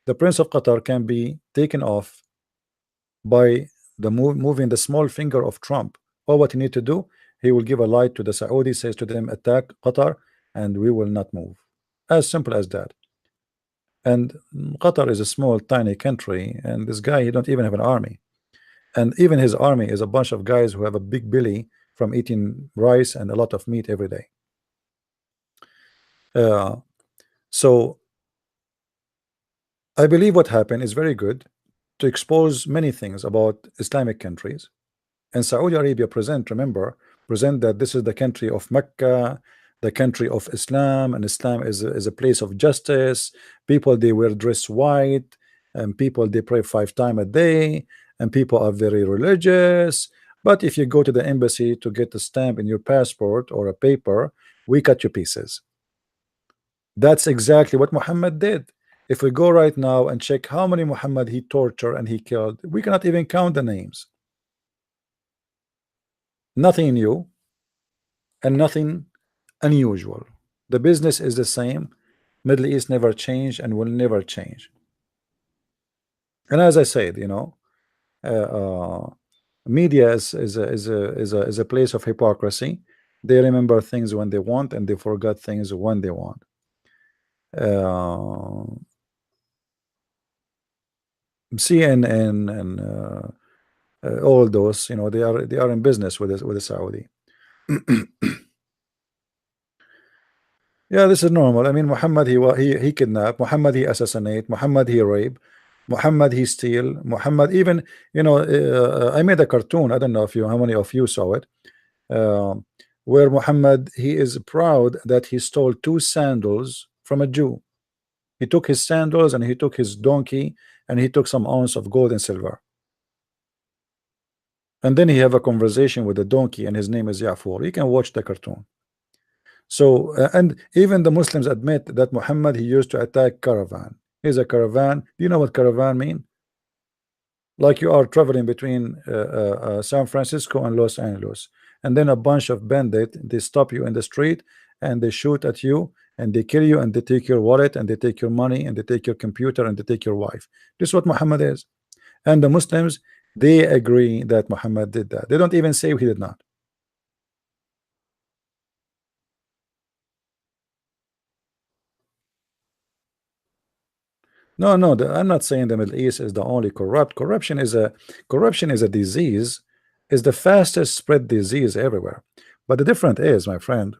The Prince of Qatar can be taken off by the moving the small finger of Trump. All what he need to do, he will give a light to the Saudi, says to them, attack Qatar, and we will not move. As simple as that. And Qatar is a small, tiny country, and this guy, he don't even have an army. And even his army is a bunch of guys who have a big belly from eating rice and a lot of meat every day. So I believe what happened is very good to expose many things about Islamic countries. And Saudi Arabia present that this is the country of Mecca, the country of Islam, and Islam is a place of justice. People, they wear dress white, and people, they pray 5 times a day, and people are very religious. But if you go to the embassy to get a stamp in your passport or a paper, we cut you pieces. That's exactly what Muhammad did. If we go right now and check how many Muhammad he tortured and he killed, we cannot even count the names. Nothing new and nothing unusual. The business is the same. Middle East never changed and will never change. And as I said, media is a place of hypocrisy. They remember things when they want, and they forget things when they want. CNN and all those, they are in business with the Saudi. Yeah, this is normal. I mean, Muhammad, he kidnap. Muhammad, he assassinate. Muhammad, he rape. Muhammad, he steal. Muhammad, even I made a cartoon. I don't know how many of you saw it, where Muhammad, he is proud that he stole 2 sandals from a Jew. He took his sandals and he took his donkey and he took some ounce of gold and silver. And then he have a conversation with the donkey, and his name is Ya'fur. You can watch the cartoon. So and even the Muslims admit that Muhammad, he used to attack caravan. He's a caravan. Do you know what caravan mean? Like you are traveling between San Francisco and Los Angeles, and then a bunch of bandits, they stop you in the street and they shoot at you and they kill you and they take your wallet and they take your money and they take your computer and they take your wife. This is what Muhammad is. And the Muslims, they agree that Muhammad did that. They don't even say he did not. No, no, I'm not saying the Middle East is the only corrupt. Corruption is a disease, is the fastest spread disease everywhere. But the difference is, my friend,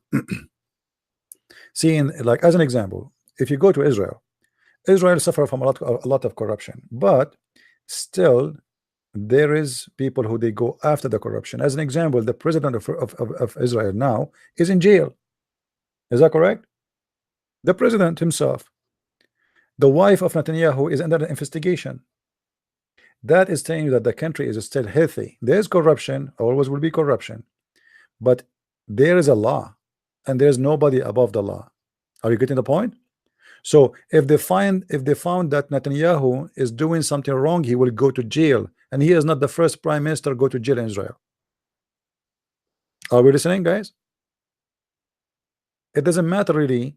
seeing, like, as an example, if you go to Israel, Israel suffer from a lot of corruption, but still there is people who they go after the corruption. As an example, the president of Israel now is in jail. Is that correct? The president himself. The wife of Netanyahu is under investigation. That is telling you that the country is still healthy. There is corruption, always will be corruption, but there is a law, and there is nobody above the law. Are you getting the point? So if they found that Netanyahu is doing something wrong, he will go to jail, and he is not the first prime minister go to jail in Israel. Are we listening, guys? It doesn't matter really,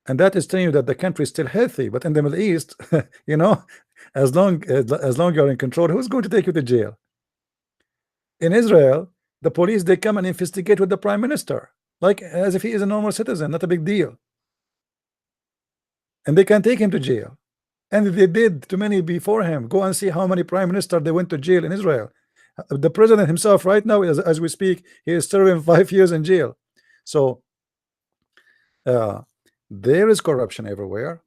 and that is telling you that the country is still healthy. But in the Middle East, you know, as long you're in control, who's going to take you to jail? In Israel, the police, they come and investigate with the prime minister, like as if he is a normal citizen, not a big deal, and they can take him to jail. And they did to many before him. Go and see how many prime ministers they went to jail in Israel. The president himself right now, as we speak, he is serving 5 years in jail. So uh, there is corruption everywhere,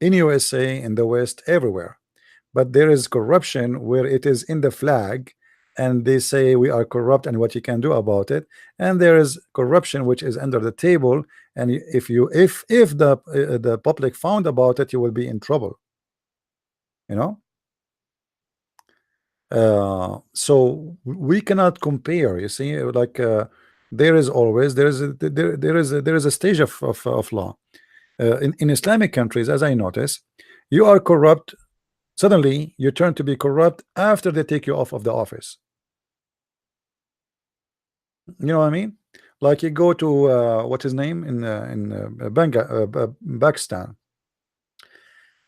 in USA, in the West, everywhere. But there is corruption where it is in the flag, and they say we are corrupt and what you can do about it. And there is corruption which is under the table, and if the public found about it, you will be in trouble, you know. So we cannot compare, you see, like there is always there is a stage of law. In Islamic countries, as I notice, you are corrupt, suddenly you turn to be corrupt after they take you off of the office. You know what I mean? Like you go to what's his name in Pakistan.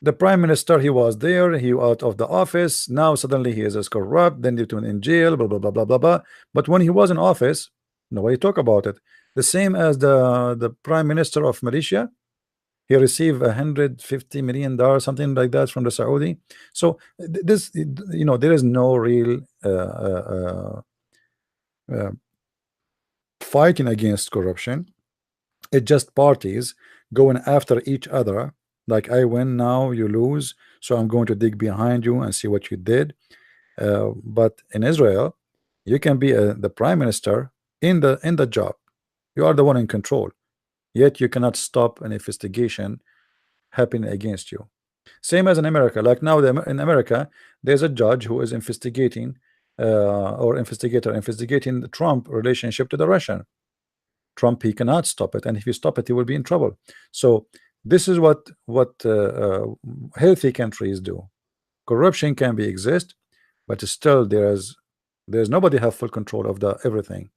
The prime minister, he was there, he out of the office. Now suddenly he is as corrupt, then they turn in jail, blah blah blah blah blah blah. But when he was in office, nobody talk about it. The same as the prime minister of Malaysia, he received $150 million, something like that, from the Saudi. So this, you know, there is no real uh, fighting against corruption. It's just parties going after each other. Like, I win, now you lose, so I'm going to dig behind you and see what you did. But in Israel, you can be the prime minister in the job. You are the one in control, yet you cannot stop an investigation happening against you. Same as in America. Like now, in America, there's a judge who is investigating or investigating the Trump relationship to the Russian. Trump, he cannot stop it, and if you stop it, he will be in trouble. So this is what healthy countries do. Corruption can be exist, but still there's nobody have full control of the everything.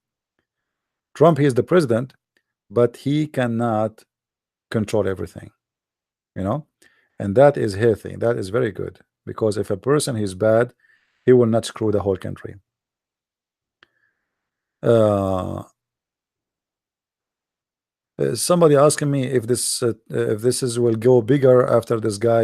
Trump, he is the president, but he cannot control everything, you know, and that is healthy. That is very good, because if a person is bad, he will not screw the whole country. Somebody asking me if this is will go bigger after this guy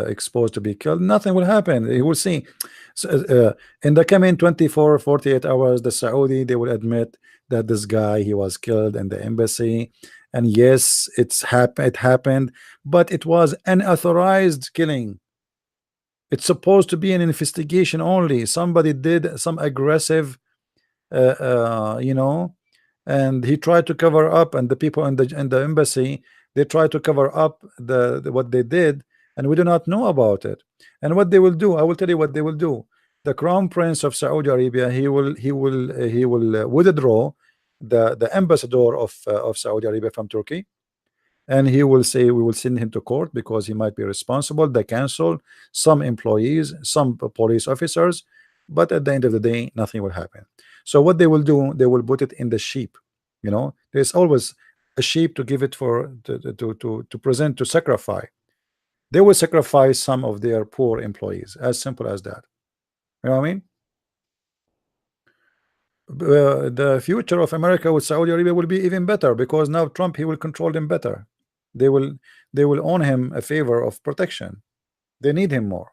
exposed to be killed. Nothing will happen. You will see. So, in the coming 24 48 hours, the Saudi, they will admit that this guy, he was killed in the embassy, and yes, it happened, but it was unauthorized killing. It's supposed to be an investigation only. Somebody did some aggressive you know, and he tried to cover up, and the people in the embassy, they tried to cover up what they did, and we do not know about it. And what they will do, I will tell you what they will do. The crown prince of Saudi Arabia, he will withdraw the ambassador of Saudi Arabia from Turkey, and he will say we will send him to court because he might be responsible. They cancel some employees, some police officers, but at the end of the day, nothing will happen. So what they will do, they will put it in the sheep. You know, there's always a sheep to give it for to present, to sacrifice. They will sacrifice some of their poor employees, as simple as that. You know what I mean? The future of America with Saudi Arabia will be even better, because now Trump, he will control them better. They will own him a favor of protection. They need him more.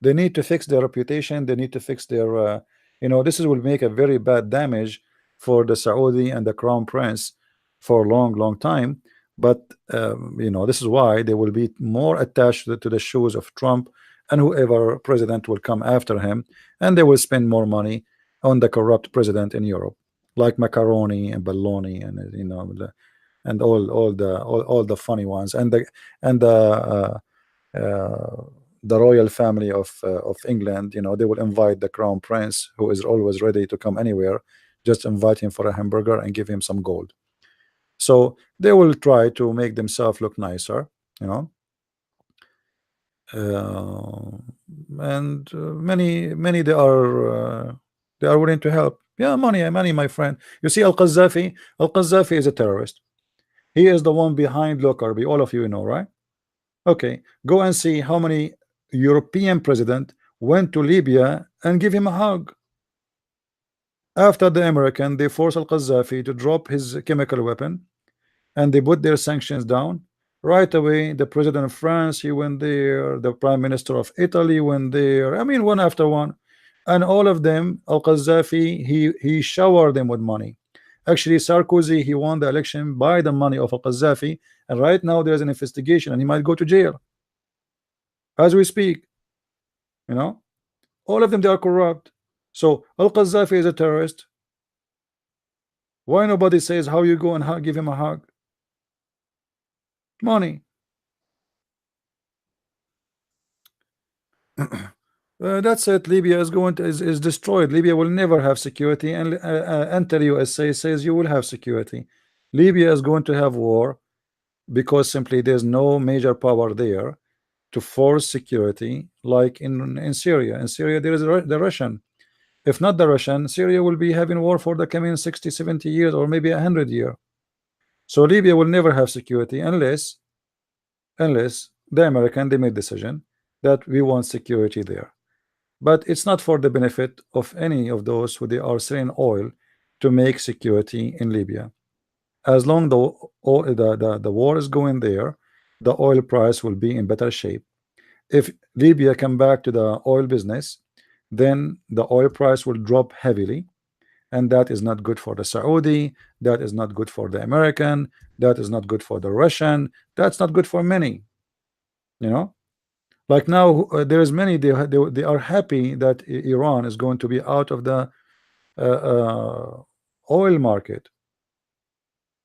They need to fix their reputation. They need to fix their you know, this will make a very bad damage for the Saudi and the crown prince for a long time. But you know, this is why they will be more attached to the shoes of Trump and whoever president will come after him, and they will spend more money on the corrupt president in Europe, like macaroni and baloney, and you know, and all the funny ones, and the uh, the royal family of England, they will invite the crown prince, who is always ready to come anywhere. Just invite him for a hamburger and give him some gold. So they will try to make themselves look nicer, you know. uh, and many they are willing to help. Yeah, money, my friend. You see, Al Qaddafi is a terrorist. He is the one behind Lockerbie. All of you know, right? Okay, go and see how many European president went to Libya and give him a hug. After the American, they forced Al-Qaddafi to drop his chemical weapon, and they put their sanctions down. Right away, the president of France, he went there, the prime minister of Italy went there. I mean, one after one. And all of them, Al-Qaddafi, he showered them with money. Actually, Sarkozy, he won the election by the money of Al-Qaddafi, and right now there's an investigation and he might go to jail as we speak. You know, all of them, they are corrupt. So Al-Qaddafi is a terrorist. Why nobody says how you go and give him a hug? Money. That's it. Libya is going to is destroyed. Libya will never have security, and enter USA says you will have security. Libya is going to have war because simply there's no major power there to force security like in Syria. In Syria, there is the Russian. If not the Russian, Syria will be having war for the coming 60, 70 years, or maybe 100 years. So Libya will never have security unless the American, they made decision that we want security there. But it's not for the benefit of any of those who they are selling oil to make security in Libya. As long the war is going there, the oil price will be in better shape. If Libya come back to the oil business, then the oil price will drop heavily, and that is not good for the Saudi, that is not good for the American, that is not good for the Russian, that's not good for many, you know. Like now, there is many, they are happy that Iran is going to be out of the oil market,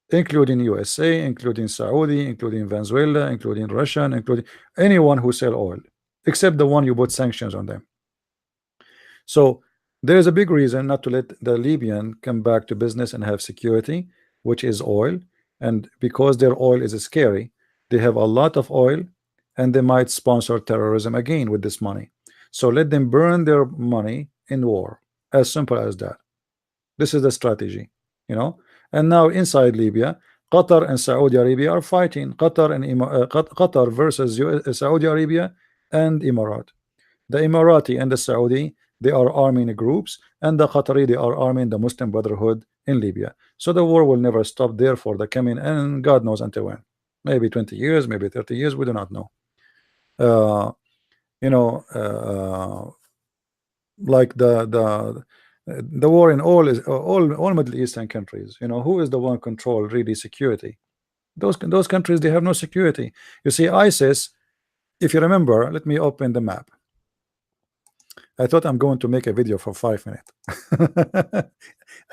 including USA, including Saudi, including Venezuela, including Russian, including anyone who sell oil, except the one you put sanctions on them. So there is a big reason not to let the Libyan come back to business and have security, which is oil. And because their oil is scary, they have a lot of oil, and they might sponsor terrorism again with this money. So let them burn their money in war. As simple as that. This is the strategy, you know. And now inside Libya, Qatar and Saudi Arabia are fighting. Qatar versus Saudi Arabia and Emirat. The Emirati and the Saudi, they are arming groups, and the Qatari, they are arming the Muslim Brotherhood in Libya. So the war will never stop there for the coming, and God knows until when. Maybe 20 years, maybe 30 years, we do not know. Uh, you know, like the war in all Middle Eastern countries. You know, who is the one control really security? Those countries, they have no security. You see, ISIS. If you remember, let me open the map. I thought I'm going to make a video for 5 minutes.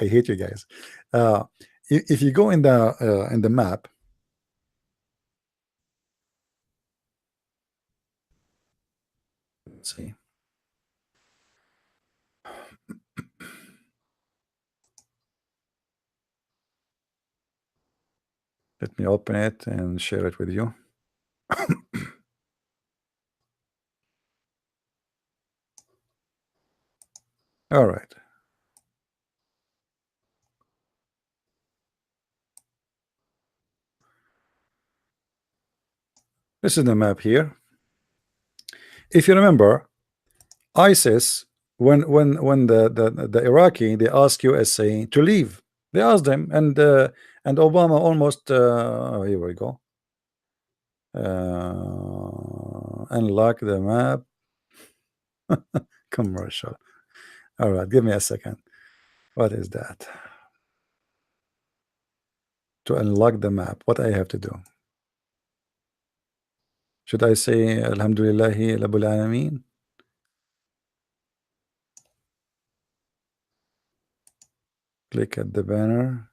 I hate you guys. Uh, if you go in the map, let's see. Let me open it and share it with you. All right. This is the map here. If you remember, ISIS, when the Iraqi, they asked USA to leave. They asked them, and Obama almost here we go. Unlock the map. Commercial. All right, give me a second. What is that? To unlock the map, what I have to do? Should I say Alhamdulillahi Rabbil Alameen? Click at the banner.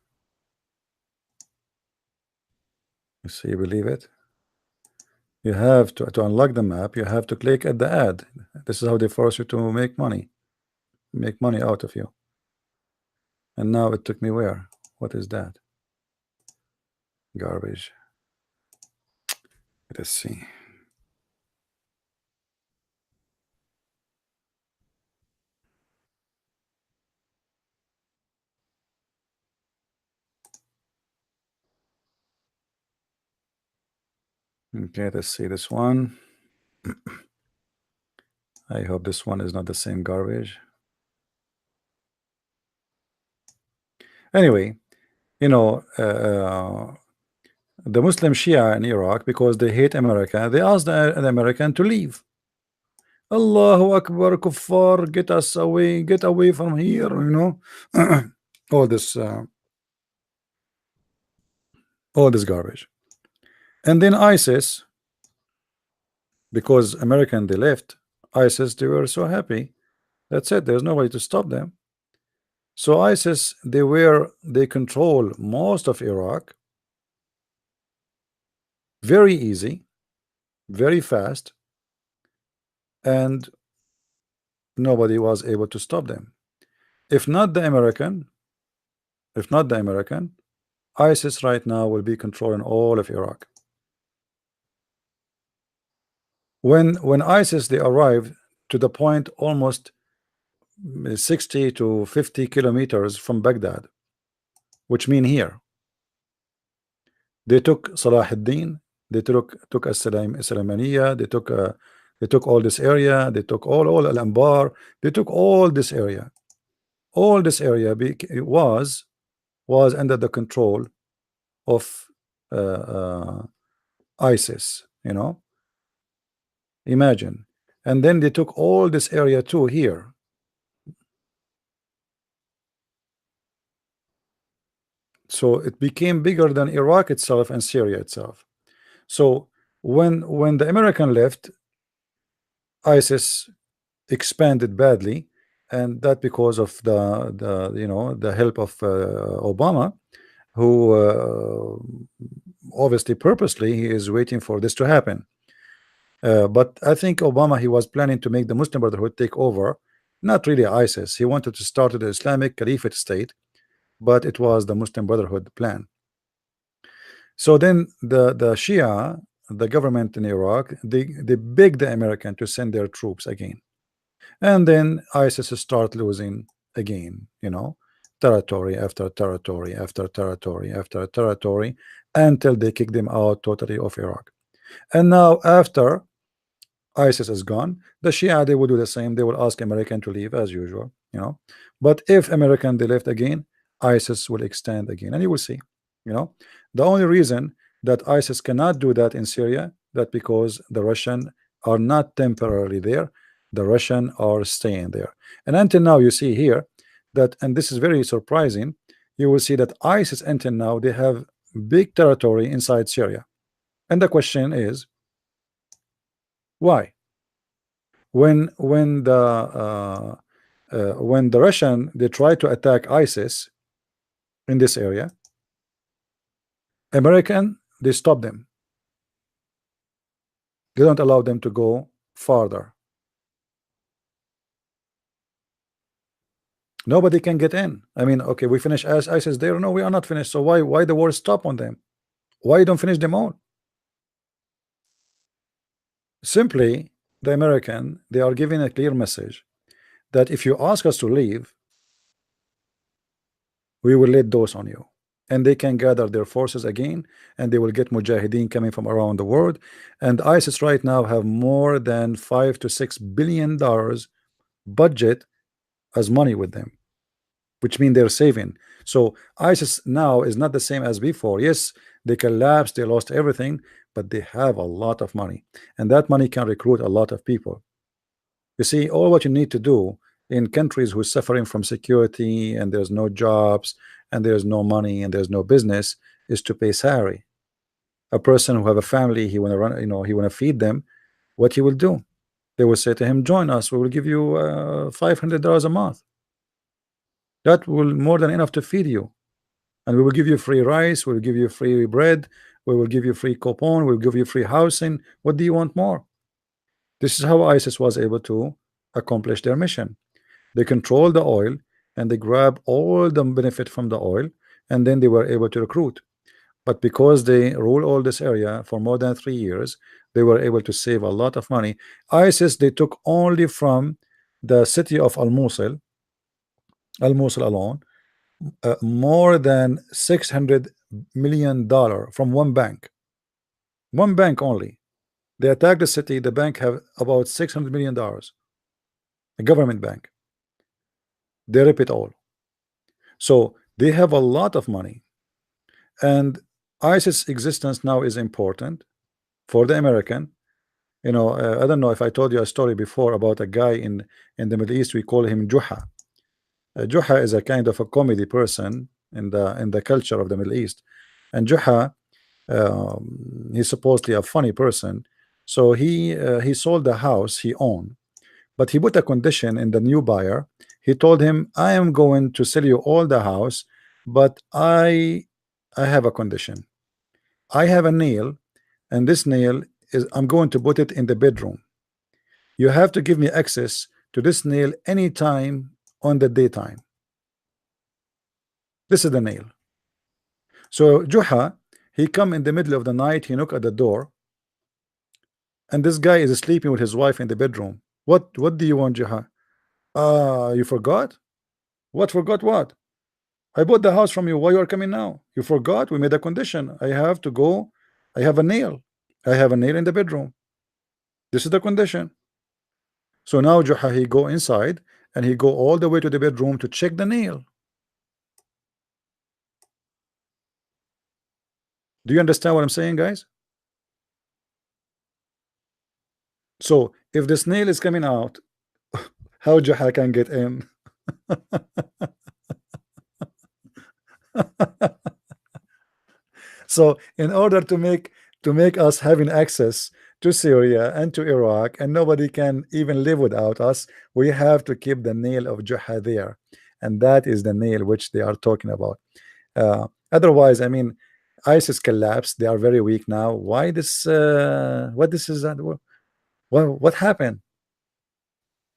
You see, believe it. You have to unlock the map, you have to click at the ad. This is how they force you to make money out of you. And now it took me where? What is that? Garbage. Let's see. Okay, let's see this one. I hope this one is not the same garbage. Anyway, you know, the Muslim Shia in Iraq, because they hate America, they asked the American to leave. Allahu Akbar, kuffar, get us away, get away from here, you know. all this uh, all this garbage. And then ISIS, because American they left, ISIS they were so happy. That's it, there's nobody to stop them. So ISIS they control most of Iraq, very easy, very fast, and nobody was able to stop them. If not the American, if not the American, ISIS right now will be controlling all of Iraq. When ISIS they arrived to the point almost 60 to 50 kilometers from Baghdad, which mean here, they took Salah ad-Din, they took As-Salamaniya, they took all this area, they took all Al-Anbar, they took all this area. All this area was under the control of ISIS, you know. Imagine. And then they took all this area too here. So it became bigger than Iraq itself and Syria itself. So when the American left, ISIS expanded badly, and that because of the you know the help of Obama, who obviously purposely he is waiting for this to happen. But I think Obama he was planning to make the Muslim Brotherhood take over, not really ISIS. He wanted to start the Islamic Caliphate state, but it was the Muslim Brotherhood plan. So then the Shia, the government in Iraq, they begged the American to send their troops again, and then ISIS start losing again, you know, territory after territory after territory after territory, until they kick them out totally of Iraq. And now after ISIS is gone, the Shia they will do the same. They will ask American to leave as usual, you know. But if American they left again, ISIS will extend again, and you will see, you know. The only reason that ISIS cannot do that in Syria, that because the Russian are not temporarily there, the Russian are staying there. And until now, you see here that, and this is very surprising, you will see that ISIS until now they have big territory inside Syria, and the question is why? When the Russian they try to attack ISIS in this area, American they stop them. They don't allow them to go farther. Nobody can get in. I mean, okay, we finish as ISIS there. No, we are not finished. So why the war stop on them? Why you don't finish them all? Simply, the American they are giving a clear message that if you ask us to leave, we will let those on you, and they can gather their forces again, and they will get mujahideen coming from around the world. And ISIS right now have more than $5 to $6 billion budget as money with them, which mean they're saving. So ISIS now is not the same as before. Yes, they collapsed, they lost everything, but they have a lot of money, and that money can recruit a lot of people. You see, all what you need to do in countries who's suffering from security and there's no jobs and there's no money and there's no business is to pay salary. A person who have a family, he want to run, you know, he want to feed them. What he will do? They will say to him, "Join us. We will give you $500 a month. That will more than enough to feed you, and we will give you free rice. We'll give you free bread. we will give you free coupon, we'll give you free housing. What do you want more? This is how ISIS was able to accomplish their mission. They control the oil and they grab all the benefit from the oil, and then they were able to recruit. But because they rule all this area for more than 3 years, they were able to save a lot of money. ISIS, they took only from the city of Al Mosul alone, more than $600 million from one bank only. They attacked the city. The bank have about $600 million, a government bank. They rip it all. So they have a lot of money, and ISIS existence now is important for the American. I don't know if I told you a story before about a guy in the Middle East. We call him Juha. Juha is a kind of a comedy person in the culture of the Middle East, and Juha, he's supposedly a funny person. So he sold the house he owned, but he put a condition in the new buyer. He told him, I am going to sell you all the house, but I have a condition. I have a nail, and this nail is, I'm going to put it in the bedroom. You have to give me access to this nail anytime on the daytime. This is the nail. So Juha, he come in the middle of the night, he knock at the door, and this guy is sleeping with his wife in the bedroom. What do you want, Juha? You forgot? What forgot what? I bought the house from you. Why you are coming now? You forgot? We made a condition. I have to go. I have a nail. I have a nail in the bedroom. This is the condition. So now Juha, he go inside and he go all the way to the bedroom to check the nail. Do you understand what I'm saying, guys? So if the nail is coming out, how Juha can get in? So in order to make us having access to Syria and to Iraq, and nobody can even live without us, we have to keep the nail of Juha there, and that is the nail which they are talking about. Otherwise, I mean, ISIS collapsed. They are very weak now. Why this? What this is? What happened?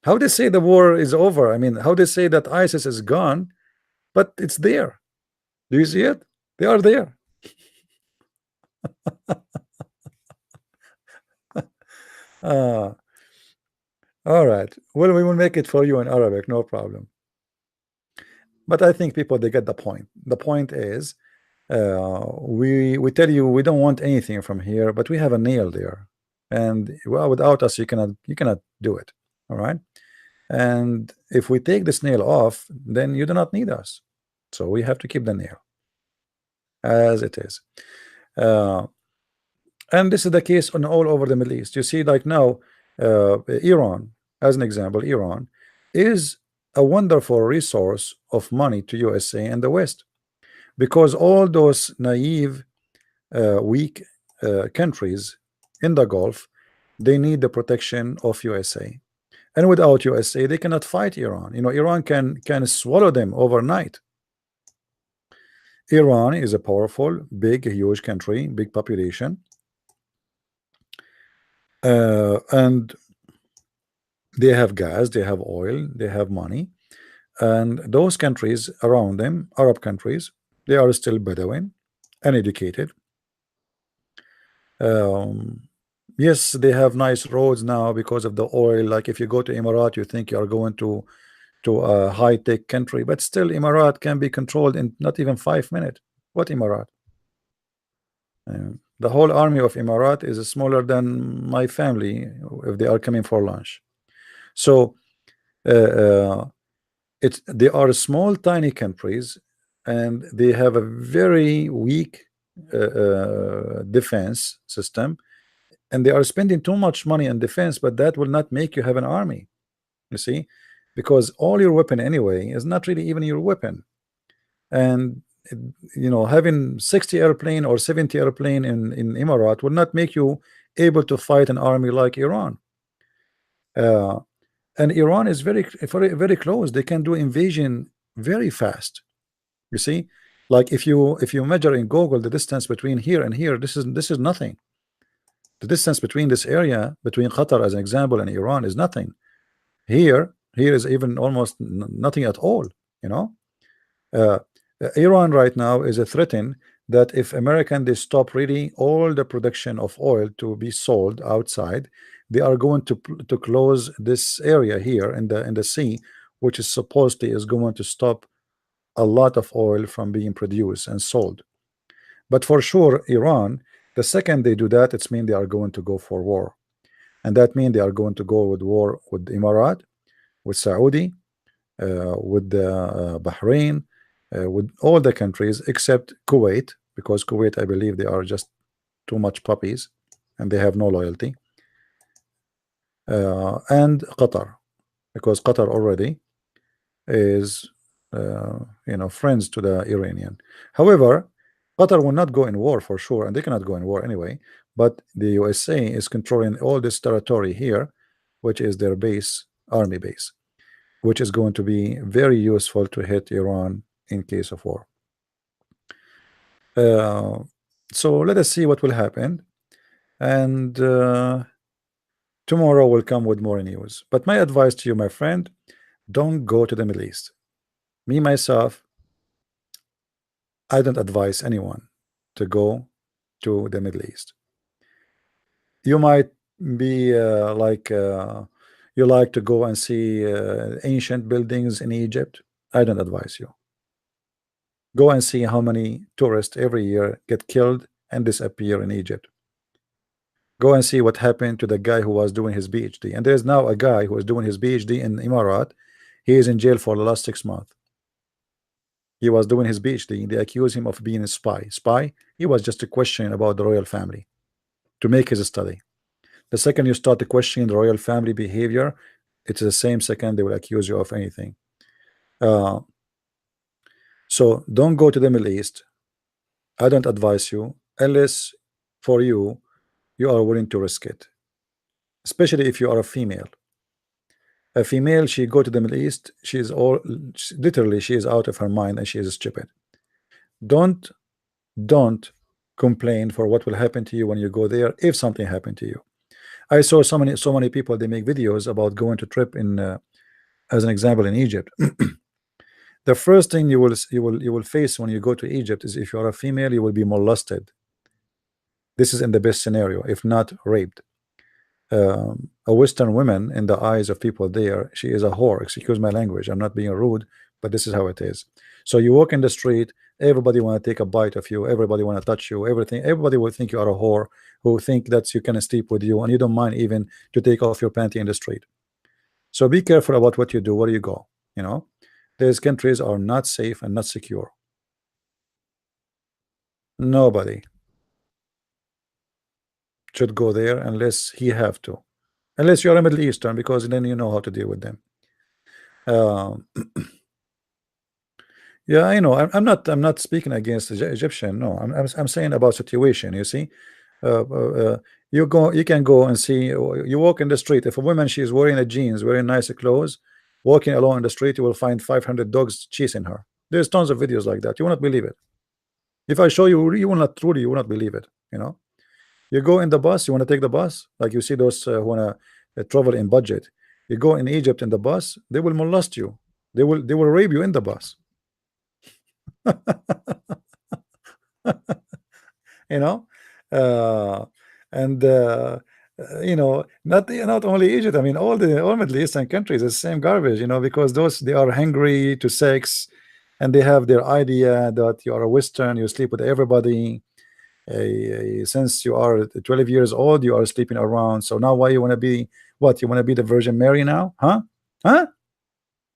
How they say the war is over? I mean, how they say that ISIS is gone, but it's there. Do you see it? They are there. All right. Well, we will make it for you in Arabic, no problem. But I think people, they get the point. The point is, we tell you we don't want anything from here, but we have a nail there, and well, without us, you cannot do it. All right. And if we take this nail off, then you do not need us. So we have to keep the nail as it is. And this is the case on all over the Middle East. You see, like now, Iran, as an example, Iran is a wonderful resource of money to USA and the West, because all those naive, weak countries in the Gulf, they need the protection of USA. And without USA, they cannot fight Iran. Iran can swallow them overnight. Iran is a powerful, big, huge country, big population. And they have gas, they have oil, they have money. And those countries around them, Arab countries, they are still Bedouin, uneducated. Yes, they have nice roads now because of the oil. Like if you go to Emirat, you think you are going to a high-tech country, but still Emirat can be controlled in not even 5 minutes. What Emirat? The whole army of Emirat is smaller than my family if they are coming for lunch. So they are small, tiny countries, and they have a very weak defense system, and they are spending too much money on defense, but that will not make you have an army, you see, because all your weapon anyway is not really even your weapon. And having 60 airplane or 70 airplane in Emirat will not make you able to fight an army like Iran. And Iran is very, very, very close. They can do invasion very fast, you see. Like if you measure in Google the distance between here and here, this is nothing. The distance between this area, between Qatar as an example and Iran, is nothing. Here is even almost nothing at all. You know, uh, Iran right now is a threaten that if American they stop really all the production of oil to be sold outside, they are going to close this area here in the sea, which is supposedly is going to stop a lot of oil from being produced and sold. But for sure, Iran, the second they do that, it's mean they are going to go for war, and that means they are going to go with war with Emirat, with Saudi, with Bahrain, with all the countries except Kuwait, because Kuwait, I believe, they are just too much puppies, and they have no loyalty, and Qatar, because Qatar already is friends to the Iranian. However, Qatar will not go in war for sure, and they cannot go in war anyway. But the USA is controlling all this territory here, which is their base, army base, which is going to be very useful to hit Iran in case of war. Uh, so let us see what will happen, and tomorrow will come with more news. But my advice to you, my friend, don't go to the Middle East. Me myself, I don't advise anyone to go to the Middle East. You might be you like to go and see ancient buildings in Egypt. I don't advise you. Go and see how many tourists every year get killed and disappear in Egypt. Go and see what happened to the guy who was doing his PhD. And there's now a guy who is doing his PhD in Emirat. He is in jail for the last 6 months. He was doing his PhD. They accuse him of being a spy. Spy? He was just a question about the royal family to make his study. The second you start to question the royal family behavior, it's the same second they will accuse you of anything. So don't go to the Middle East. I don't advise you unless for you are willing to risk it, especially if you are a female. A female, she go to the Middle East, literally she is out of her mind and she is stupid. Don't complain for what will happen to you when you go there if something happened to you. I saw so many people, they make videos about going to trip in as an example in Egypt. The first thing you will face when you go to Egypt is if you are a female, you will be molested. This is in the best scenario, if not raped. A Western woman in the eyes of people there, she is a whore. Excuse my language, I'm not being rude, but this is how it is. So you walk in the street, everybody want to take a bite of you, everybody want to touch you, everybody will think you are a whore, who think that you can sleep with you, and you don't mind even to take off your panty in the street. So be careful about what you do, where you go. These countries are not safe and not secure. Nobody should go there unless he have to, unless you are a Middle Eastern, because then you know how to deal with them. Yeah, I know. I'm not speaking against the Egyptian. No, I'm saying about situation. You see, you can go and see. You walk in the street. If a woman, she is wearing a jeans, wearing nice clothes, walking along in the street, you will find 500 dogs chasing her. There's tons of videos like that. You will not believe it. If I show you, you will not believe it. You go in the bus. You want to take the bus, like you see those who want to travel in budget. You go in Egypt in the bus, they will molest you. They will rape you in the bus. you know uh, and not only Egypt, I mean all Middle Eastern countries is the same garbage, because those, they are hungry to sex, and they have their idea that you are a Western, you sleep with everybody. Since you are 12 years old, you are sleeping around. So now why you want to be, what, you want to be the Virgin Mary now? Huh?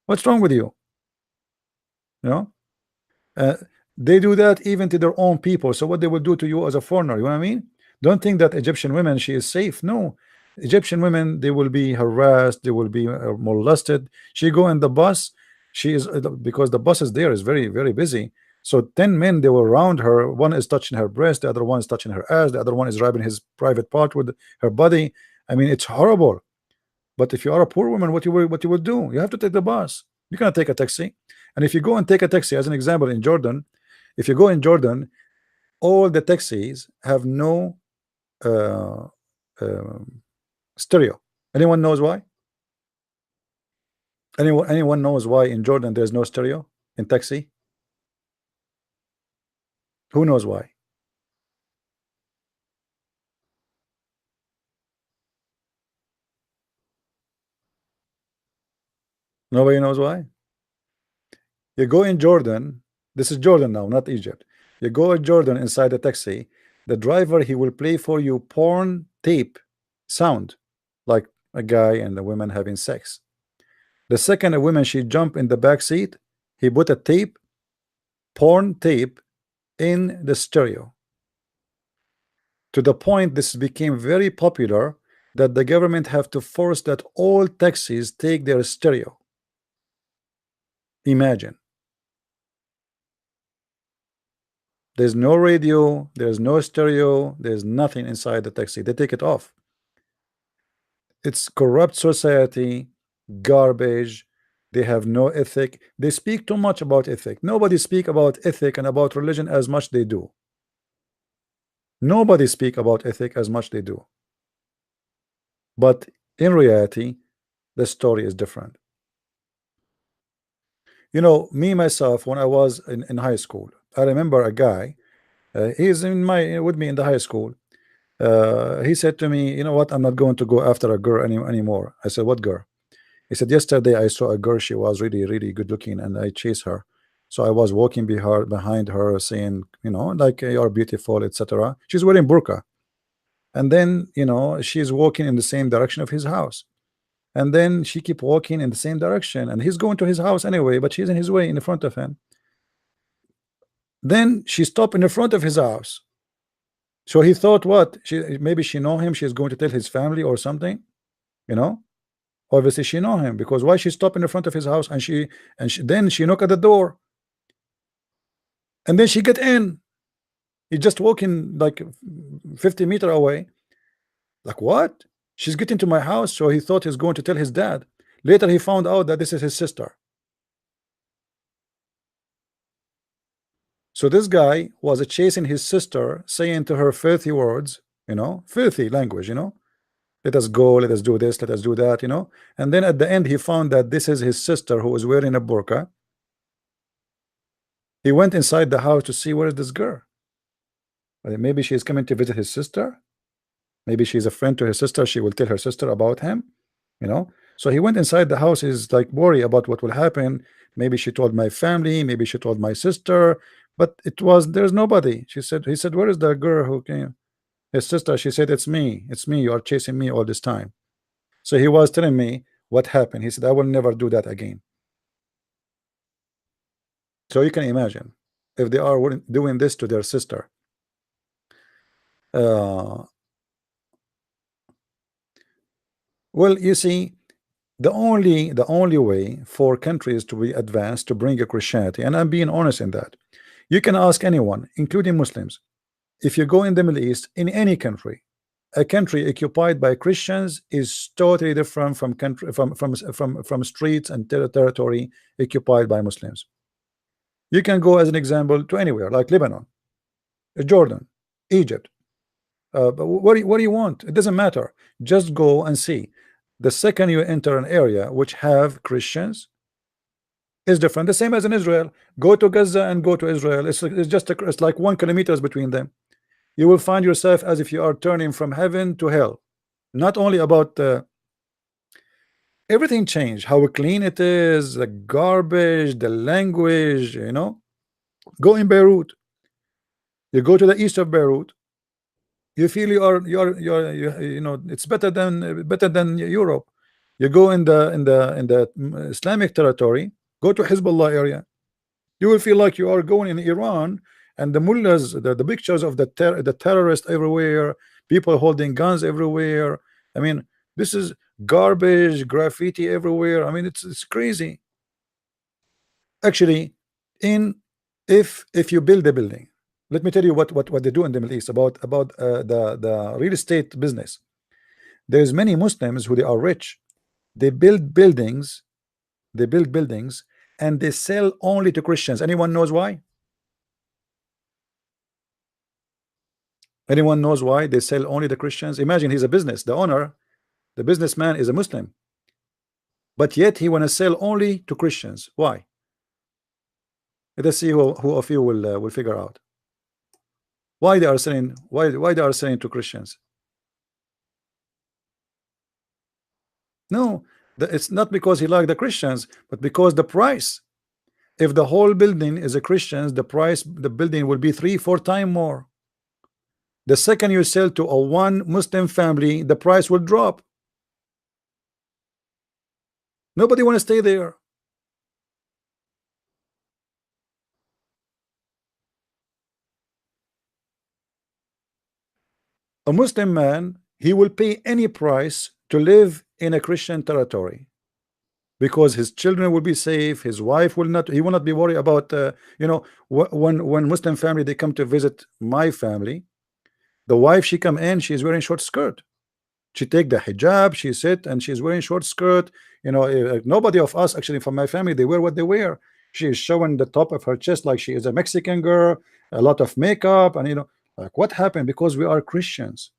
What's wrong with you? Uh, they do that even to their own people. So what they will do to you as a foreigner, you know what I mean? Don't think that Egyptian women, she is safe. No, Egyptian women, they will be harassed, they will be molested. She go in the bus, she is because the bus is there is very, very busy. So 10 men, they were around her. One is touching her breast, the other one is touching her ass, the other one is rubbing his private part with her body. I mean, it's horrible. But if you are a poor woman, what you will do? You have to take the bus. You cannot take a taxi. And if you go and take a taxi, as an example, in Jordan, If you go in Jordan, all the taxis have no uh, uh, stereo. Anyone knows why? Anyone knows why in Jordan there's no stereo in taxi? Who knows why? Nobody knows why. You go in Jordan, this is Jordan now, not Egypt. You go in Jordan inside a taxi, the driver he will play for you porn tape sound, like a guy and a woman having sex. The second a woman she jump in the back seat, he put a tape, porn tape, in the stereo. To the point this became very popular that the government have to force that all taxis take their stereo. Imagine. There's no radio, there's no stereo, there's nothing inside the taxi. They take it off. It's corrupt society, garbage. They have no ethic. They speak too much about ethic. Nobody speak about ethic and about religion as much they do. Nobody speak about ethic as much they do. But in reality, the story is different. You know, me myself, when I was in high school, I remember a guy. He's in my with me in the high school. He said to me, "You know what? I'm not going to go after a girl anymore." I said, "What girl?" He said, "Yesterday I saw a girl. She was really, really good looking, and I chased her. So I was walking behind her, saying, you know, like you're beautiful, etc. She's wearing burqa, and then you know she's walking in the same direction of his house, and then she keep walking in the same direction, and he's going to his house anyway, but she's in his way in the front of him. Then she stopped in the front of his house. So he thought, what? Maybe she know him. She's going to tell his family or something, you know." Obviously, she know him because why she stopped in the front of his house and then she knock at the door and then she get in. He just walking like 50 meters away. Like what? She's getting to my house, so he thought he's going to tell his dad. Later, he found out that this is his sister. So this guy was chasing his sister, saying to her filthy words, you know, filthy language, you know. Let us go, let us do this, let us do that, you know. And then at the end, he found that this is his sister who was wearing a burqa. He went inside the house to see where is this girl. Maybe she's coming to visit his sister. Maybe she's a friend to his sister. She will tell her sister about him, you know. So he went inside the house. He's like worried about what will happen. Maybe she told my family. Maybe she told my sister. But there's nobody. He said, "Where is the girl who came?" His sister. She said, "It's me. It's me. You are chasing me all this time." So he was telling me what happened. He said, "I will never do that again." So you can imagine if they are doing this to their sister. Uh, well, you see, the only way for countries to be advanced to bring a Christianity, and I'm being honest in that, you can ask anyone, including Muslims, if you go in the Middle East, in any country, a country occupied by Christians is totally different from country from streets and territory occupied by Muslims. You can go as an example to anywhere like Lebanon, Jordan, Egypt. But what do you want? It doesn't matter. Just go and see. The second you enter an area which have Christians is different. The same as in Israel. Go to Gaza and go to Israel. It's like 1 kilometer between them. You will find yourself as if you are turning from heaven to hell. Not only about everything changed, how clean it is, the garbage, the language, you know. Go in Beirut. You go to the east of Beirut. You feel you know it's better than Europe. You go in the Islamic territory, go to Hezbollah area, you will feel like you are going in Iran, and the mullahs, the pictures of the terrorists everywhere, people holding guns everywhere. I mean, this is garbage, graffiti everywhere. I mean, it's crazy. Actually, in if you build a building, let me tell you what they do in the Middle East about the real estate business. There's many Muslims who they are rich. They build buildings, and they sell only to Christians. Anyone knows why? Anyone knows why they sell only the Christians? Imagine he's a business, the owner, the businessman is a Muslim, but yet he want to sell only to Christians. Why? Let us see who of you will figure out why they are selling. Why they are selling to Christians? No, it's not because he like the Christians, but because the price. If the whole building is a Christians, the price the building will be 3-4 times more. The second you sell to a one Muslim family, the price will drop. Nobody want to stay there. A Muslim man, he will pay any price to live in a Christian territory because his children will be safe, his wife will not, he will not be worried about when Muslim family they come to visit my family, the wife she come in, she's wearing short skirt. She take the hijab, she sit and she's wearing short skirt. Nobody of us actually from my family, they wear what they wear. She is showing the top of her chest like she is a Mexican girl, a lot of makeup, and like what happened? Because we are Christians.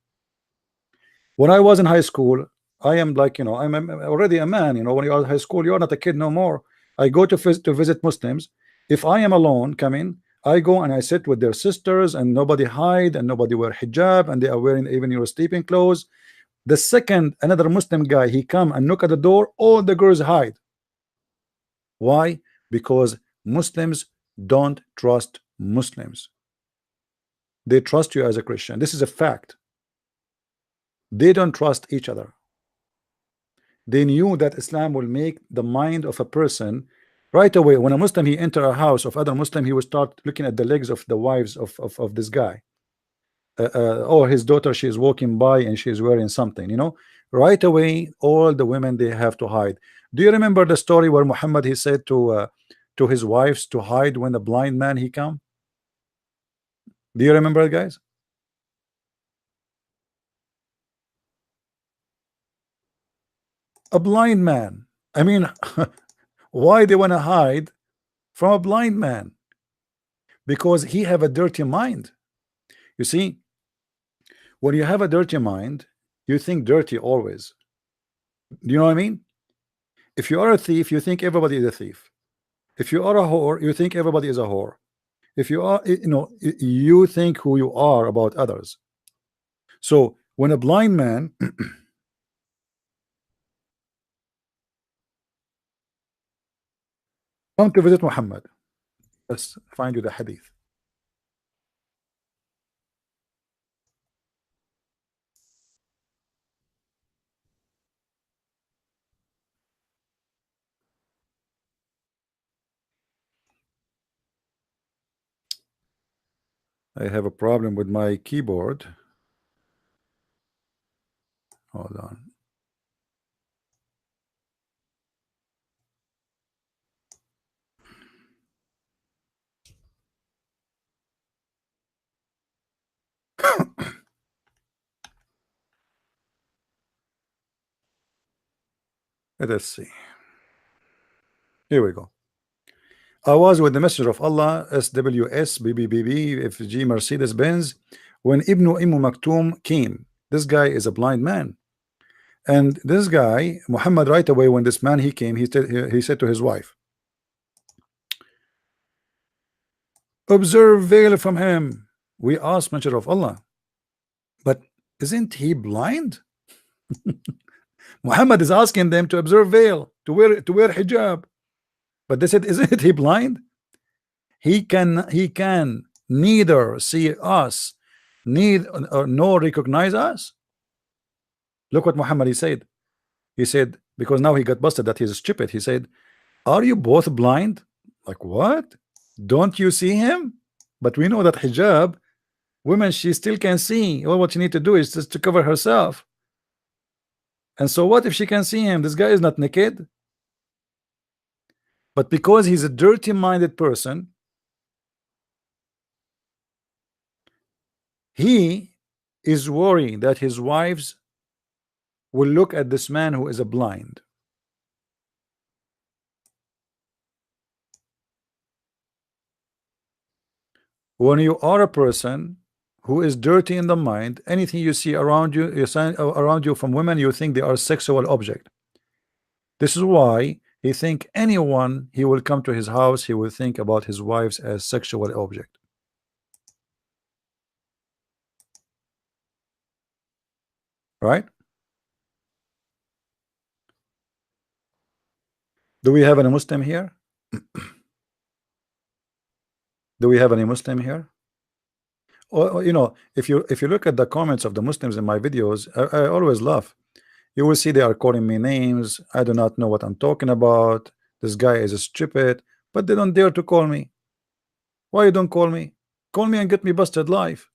When I was in high school, I am like, I'm already a man. When you are in high school, you're not a kid no more. I go to visit Muslims. If I am alone coming, I go and I sit with their sisters, and nobody hide and nobody wear hijab, and they are wearing even your sleeping clothes. The second another Muslim guy he come and knock at the door, all the girls hide. Why? Because Muslims don't trust Muslims. They trust you as a Christian. This is a fact. They don't trust each other. They knew that Islam will make the mind of a person right away. When a Muslim he enter a house of other Muslim, he will start looking at the legs of the wives of this guy. Or his daughter, she is walking by and she is wearing something, right away all the women they have to hide. Do you remember the story where Muhammad he said to his wives to hide when the blind man he come? Do you remember it, guys? A blind man. I mean, why they want to hide from a blind man? Because he have a dirty mind. You see, when you have a dirty mind, you think dirty always. Do you know what I mean? If you are a thief, you think everybody is a thief. If you are a whore, you think everybody is a whore. If you are, you think who you are about others. So when a blind man come to visit Muhammad, let's find you the hadith. I have a problem with my keyboard. Hold on. Let us see. Here we go. I was with the Messenger of Allah, SWS BBBB FG Mercedes Benz, when Ibn Maktoum came. This guy is a blind man, and this guy Muhammad right away when this man he came, he said to his wife, observe veil from him. We asked Messenger of Allah, but isn't he blind? Muhammad is asking them to observe veil, to wear hijab, but they said, isn't he blind? He can neither see us, neither nor recognize us. Look what Muhammad he said. He said, because now he got busted that he's stupid. He said, are you both blind? Like what? Don't you see him? But we know that hijab, women, she still can see. All what you need to do is just to cover herself. And so what if she can see him? This guy is not naked. But because he's a dirty-minded person, he is worried that his wives will look at this man who is a blind. When you are a person who is dirty in the mind. Anything you see around you, around you from women, you think they are sexual object. This is why he think anyone he will come to his house, he will think about his wives as sexual object. Right? Do we have any Muslim here? Do we have any Muslim here? Or, you know, if you look at the comments of the Muslims in my videos, I always laugh. You will see they are calling me names. I do not know what I'm talking about. This guy is stupid, but they don't dare to call me. Why you don't call me? Call me and get me busted live.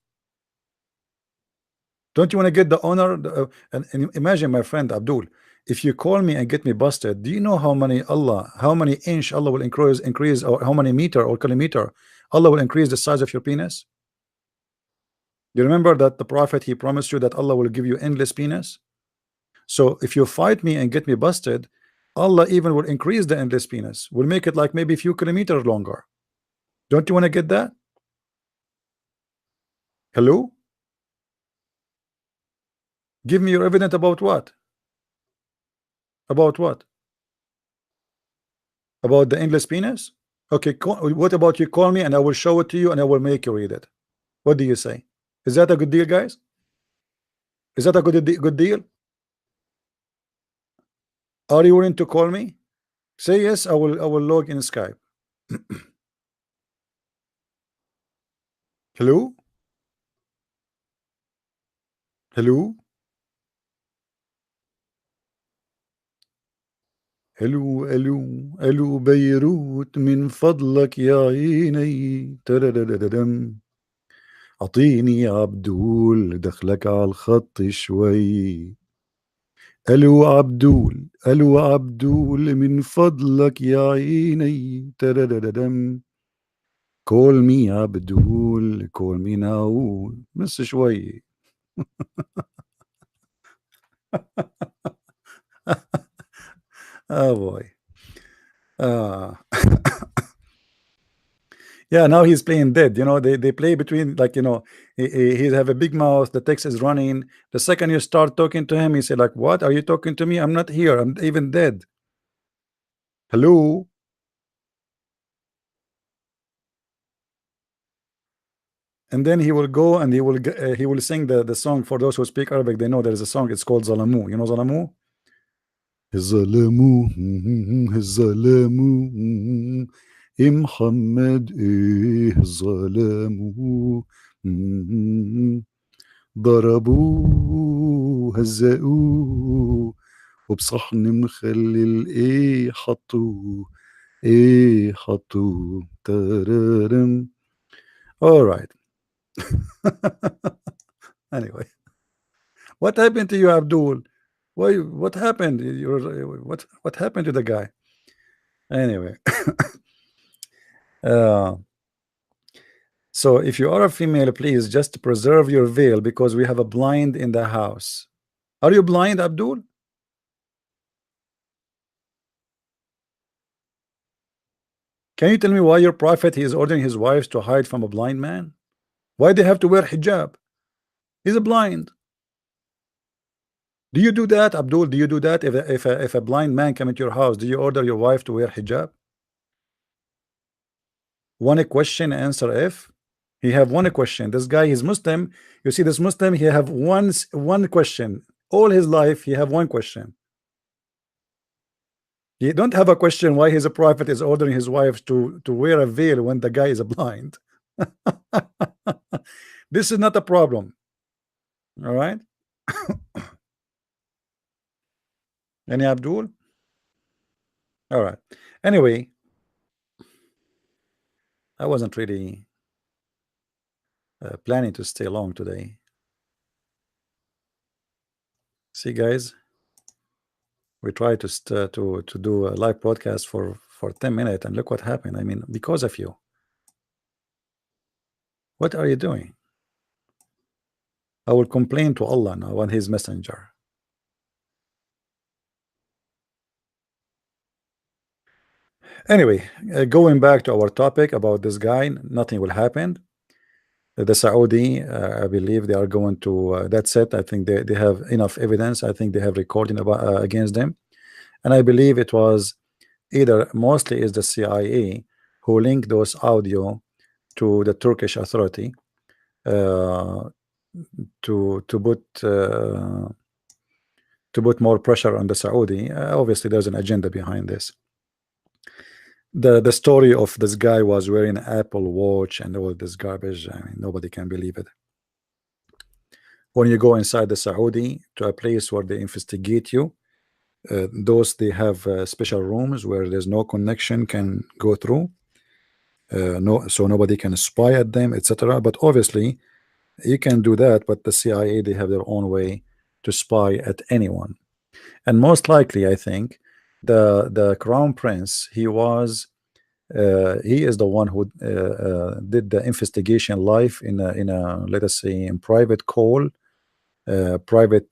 Don't you want to get the honor? And imagine, my friend Abdul, if you call me and get me busted, do you know how many inch Allah will increase, or how many meter or kilometer Allah will increase the size of your penis? You remember that the Prophet, he promised you that Allah will give you endless penis. So if you fight me and get me busted, Allah even will increase the endless penis, will make it like maybe a few kilometers longer. Don't you want to get that? Hello? Give me your evidence about what? About what? About the endless penis? Okay, what about you call me and I will show it to you and I will make you read it. What do you say? Is that a good deal, guys? Is that a good deal? Are you willing to call me? Say yes, I will log in Skype. Hello? Hello? الو الو الو بيروت من فضلك يا عيني ترررررم اعطيني يا عبدول دخلك على الخط شوي الو عبدول الو عبدول من فضلك يا عيني ترررررم call me عبدول call me now بس شوي. Oh boy. Ah. Yeah, now he's playing dead. You know, they play between, like, you know, he have a big mouth. The text is running. The second you start talking to him, he say like, "What are you talking to me? I'm not here. I'm even dead." Hello, and then he will go and he will sing the song. For those who speak Arabic, they know there is a song. It's called Zalamu. You know Zalamu? الظلموا الظلموا إيه محمد إيه الظلموا ضربوه هزقوه وبصحن مخلل ايه حطوه ايه حطوه ترارم. All right. Anyway, what happened to you, Abdul? Why? What happened? What happened to the guy? Anyway, uh, so if you are a female, please just preserve your veil because we have a blind in the house. Are you blind, Abdul? Can you tell me why your prophet, he is ordering his wives to hide from a blind man? Why they have to wear hijab? He's a blind. Do you do that, Abdul? Do you do that if a blind man come into your house? Do you order your wife to wear hijab? One question, answer F. He have one question. This guy is Muslim. You see, this Muslim, he have one question. All his life, he have one question. He don't have a question why his prophet is ordering his wife to wear a veil when the guy is blind. This is not a problem. All right. Any Abdul? All right. Anyway, I wasn't really planning to stay long today. See, guys, we tried to do a live broadcast for 10 minutes, and look what happened. I mean, because of you. What are you doing? I will complain to Allah now and His Messenger. Anyway, going back to our topic about this guy, nothing will happen. The Saudi, I believe they are going to. That's it. I think they have enough evidence. I think they have recording about against them, and I believe it was either mostly is the CIA who linked those audio to the Turkish authority uh, to put more pressure on the Saudi. Obviously, there's an agenda behind this. The story of this guy was wearing an Apple Watch and all this garbage. I mean, nobody can believe it. When you go inside the Saudi to a place where they investigate you, those they have special rooms where there's no connection can go through. No, so nobody can spy at them, etc. But obviously, you can do that. But the CIA they have their own way to spy at anyone. And most likely, I think the crown prince he is the one who did the investigation live in a let us say in private call, private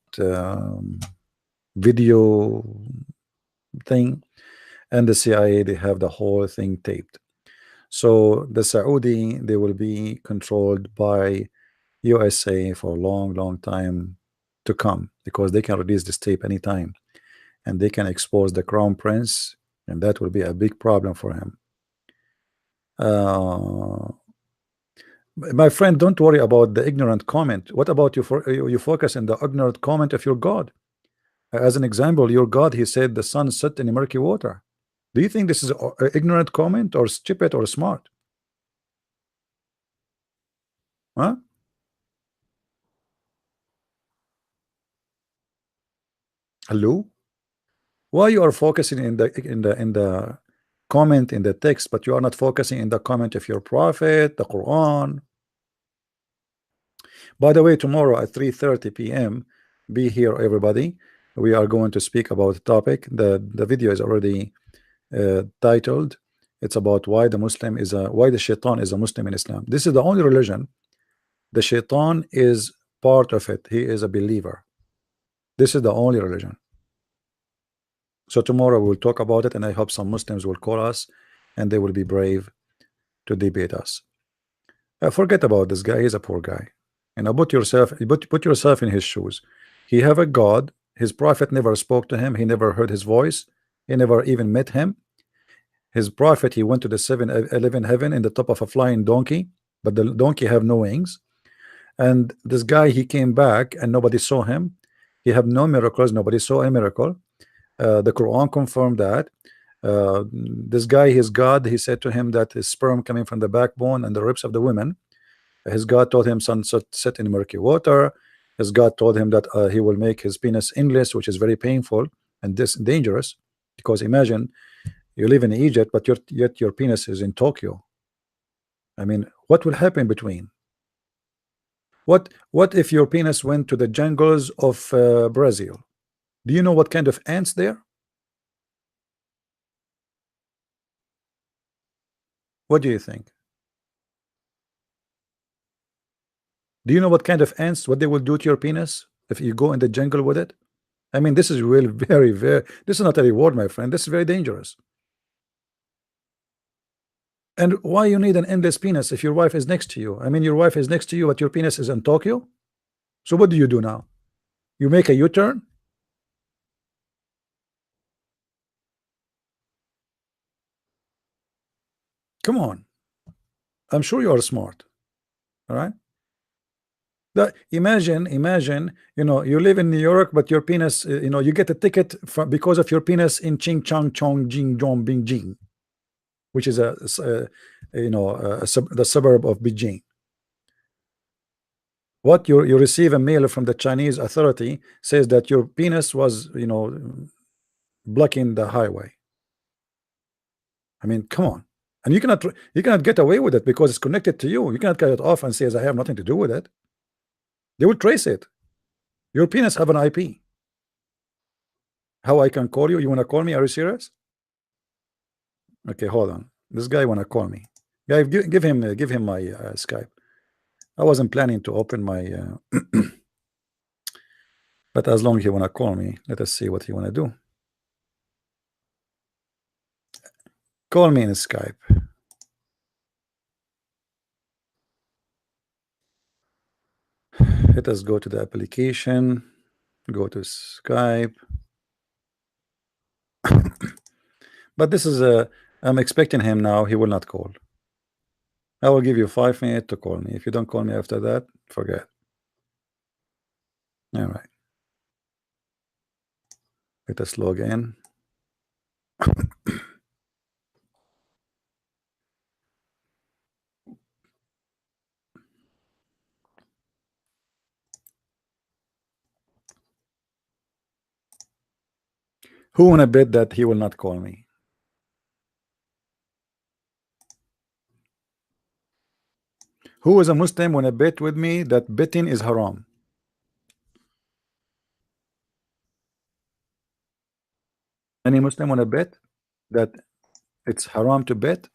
video thing, and the CIA they have the whole thing taped. So the Saudi they will be controlled by USA for a long time to come, because they can release this tape anytime and they can expose the crown prince, and that will be a big problem for him. My friend, don't worry about the ignorant comment. What about you focus on the ignorant comment of your God? As an example, your God, he said the sun set in murky water. Do you think this is an ignorant comment or stupid or smart? Huh? Hello? Why you are focusing in the comment in the text, but you are not focusing in the comment of your prophet, the Quran? By the way, tomorrow at 3:30 p.m., be here, everybody. We are going to speak about the topic. The video is already titled. It's about why why the shaitan is a Muslim in Islam. This is the only religion the shaitan is part of it. He is a believer. This is the only religion. So tomorrow we'll talk about it, and I hope some Muslims will call us and they will be brave to debate us. Forget about this guy. He's a poor guy. And put yourself in his shoes. He have a God. His prophet never spoke to him. He never heard his voice. He never even met him. His prophet, he went to the 7-Eleven heaven in the top of a flying donkey, but the donkey have no wings. And this guy, he came back and nobody saw him. He have no miracles. Nobody saw a miracle. The Quran confirmed that. This guy, his God, he said to him that his sperm coming from the backbone and the ribs of the women. His God told him sun set in murky water. His God told him that he will make his penis endless, which is very painful and this dangerous. Because imagine you live in Egypt, but yet your penis is in Tokyo. I mean, what will happen between? What if your penis went to the jungles of Brazil? Do you know what kind of ants there? What do you think? Do you know what kind of ants, what they will do to your penis if you go in the jungle with it? I mean, this is really very, this is not a reward, my friend. This is very dangerous. And why you need an endless penis if your wife is next to you? I mean, your wife is next to you, but your penis is in Tokyo. So what do you do now? You make a U-turn? Come on. I'm sure you are smart. All right. Imagine, you live in New York, but your penis, you get a ticket because of your penis in Ching Chang Chong Jing Jong Beijing, which is the suburb of Beijing. What you receive a mail from the Chinese authority says that your penis was, blocking the highway. I mean, come on. And you cannot get away with it because it's connected to you. You cannot cut it off and say, I have nothing to do with it. They will trace it. Your penis have an IP. How I can call you? You want to call me? Are you serious? Okay, hold on. This guy want to call me. Guy, give him my Skype. I wasn't planning to open my but as long as he want to call me, let us see what he want to do. Call me in Skype. Let us go to the application, go to Skype. But this is a, I'm expecting him now. He will not call. I will give you 5 minutes to call me. If you don't call me after that, forget. All right. Let us log in. Who wanna bet that he will not call me? Who is a Muslim wanna bet with me that betting is haram? Any Muslim wanna bet that it's haram to bet?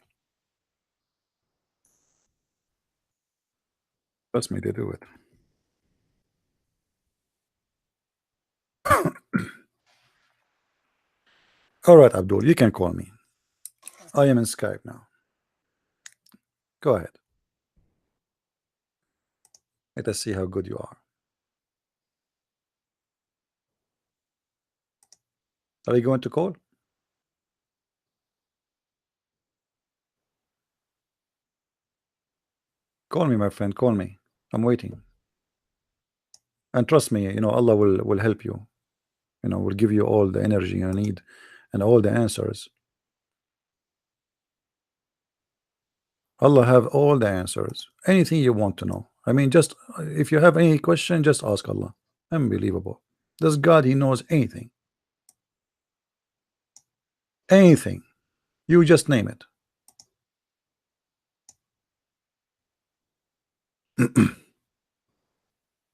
Trust me, they do it. All right, Abdul, you can call me. I am in Skype now. Go ahead. Let us see how good you are. Are you going to call? Call me, my friend. Call me. I'm waiting. And trust me, Allah will help you. Will give you all the energy you need and all the answers. Allah have all the answers. Anything you want to know. I mean, just if you have any question, just ask Allah. Unbelievable. This God, He knows anything. Anything. You just name it.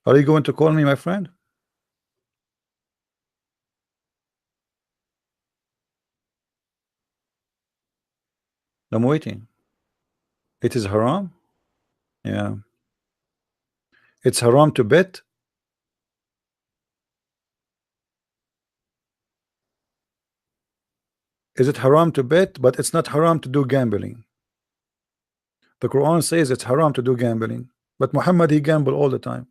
Are you going to call me, my friend? I'm waiting. It is haram? Yeah. It's haram to bet? Is it haram to bet? But it's not haram to do gambling. The Quran says it's haram to do gambling. But Muhammad, he gamble all the time.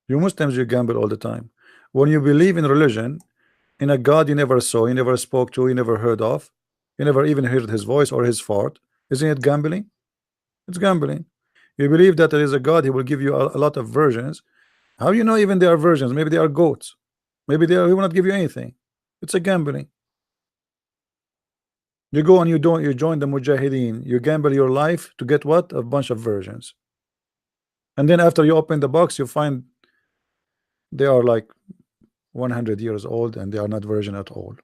You Muslims, you gamble all the time. When you believe in religion, in a God you never saw, you never spoke to, you never heard of, you never even heard his voice or his fart, isn't it gambling? It's gambling. You believe that there is a God, he will give you a lot of versions. How you know even they are versions? Maybe they are goats. Maybe he will not give you anything. It's a gambling. You go and you join the Mujahideen, you gamble your life to get what? A bunch of versions. And then after you open the box, you find they are like 100 years old and they are not virgin at all.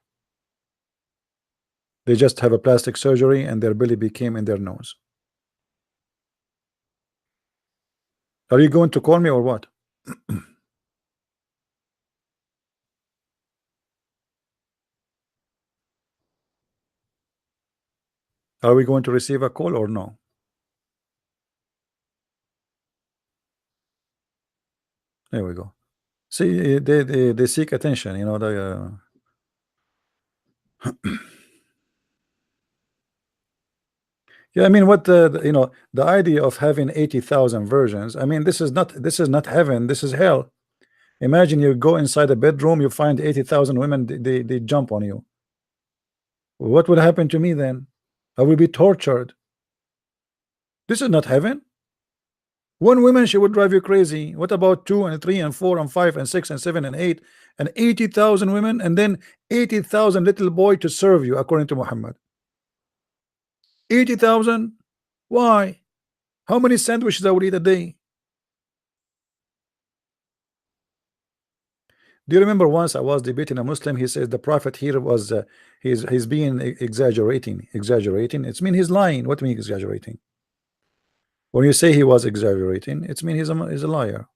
They just have a plastic surgery and their belly became in their nose. Are you going to call me or what? Are we going to receive a call or no? There we go. See, they seek attention, yeah, I mean, what the idea of having 80,000 versions. I mean, this is not heaven. This is hell. Imagine you go inside a bedroom, you find 80,000 women. They jump on you. What would happen to me then? I will be tortured. This is not heaven. One woman, she would drive you crazy. What about 2 and 3 and 4 and 5 and 6 and 7 and 8 and 80,000 women and then 80,000 little boy to serve you according to Muhammad? 80,000? Why? How many sandwiches I would eat a day? Do you remember once I was debating a Muslim? He says the Prophet here was he's being exaggerating. It's mean he's lying. What do you mean exaggerating? When you say he was exaggerating, it's mean he's a liar.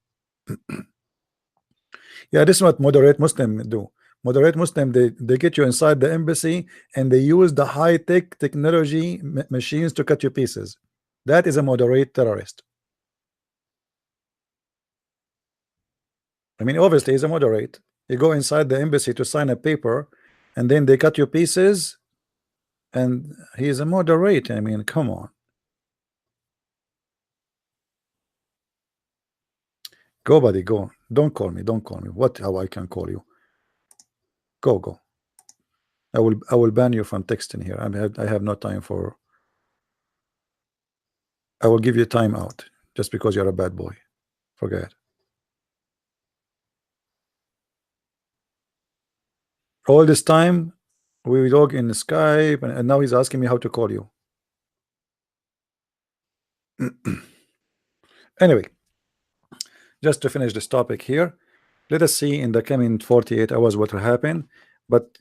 Yeah, this is what moderate Muslim do. Moderate Muslim, they get you inside the embassy and they use the high-tech technology machines to cut you pieces. That is a moderate terrorist. I mean, obviously he's a moderate. You go inside the embassy to sign a paper and then they cut you pieces and he's a moderate. I mean, come on. Go, buddy, go. Don't call me. Don't call me. What? How I can call you? Go, go. I will ban you from texting here. I have no time for. I will give you time out just because you're a bad boy. Forget. All this time we talk in Skype, and now he's asking me how to call you. Anyway, just to finish this topic here, let us see in the coming 48 hours what will happen. But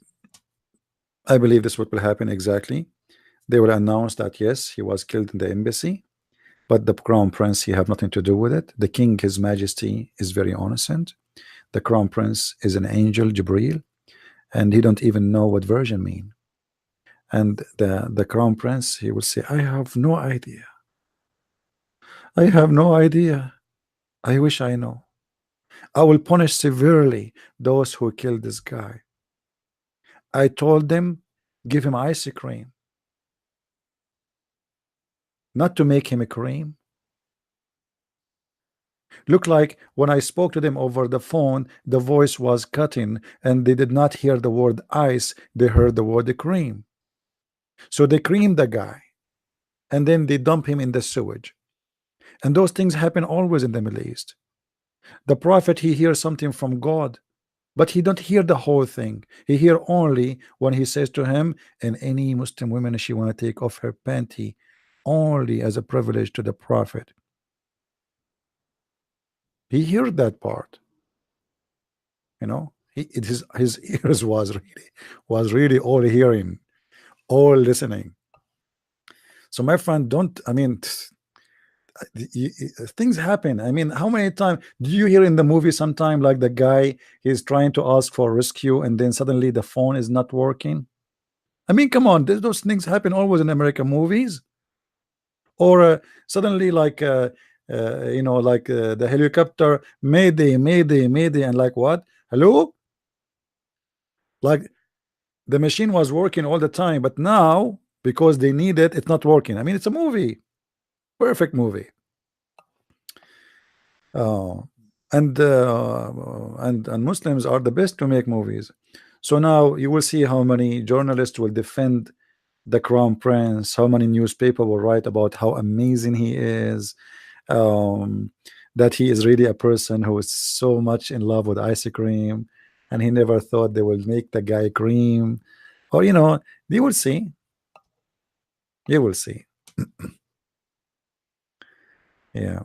I believe this what will happen exactly. They will announce that yes, he was killed in the embassy, but the crown prince, he have nothing to do with it. The king, his majesty, is very innocent. The crown prince is an angel, Jibril, and he don't even know what virgin mean. And the crown prince, he will say, I have no idea. I have no idea. I wish I know. I will punish severely those who killed this guy. I told them, give him ice cream, not to make him a cream. Look like when I spoke to them over the phone, the voice was cutting and they did not hear the word ice, they heard the word cream. So they cream the guy and then they dump him in the sewage. And those things happen always in the Middle East. The prophet, he hears something from God, but he don't hear the whole thing. He hear only when he says to him, and any Muslim woman, she want to take off her panty only as a privilege to the prophet. He heard that part. You know, his ears was really all hearing, all listening. So my friend, don't, I mean, things happen. I mean, how many times do you hear in the movie sometime like the guy is trying to ask for rescue and then suddenly the phone is not working? I mean, come on, those things happen always in American movies. Or suddenly like like the helicopter, mayday, mayday, mayday, and like what? Hello? Like the machine was working all the time, but now because they need it, it's not working. I mean, it's a movie, perfect movie. Oh, and Muslims are the best to make movies. So now you will see how many journalists will defend the crown prince, how many newspaper will write about how amazing he is, um, that he is really a person who is so much in love with ice cream, and he never thought they will make the guy cream, or you will see, you will see. Yeah.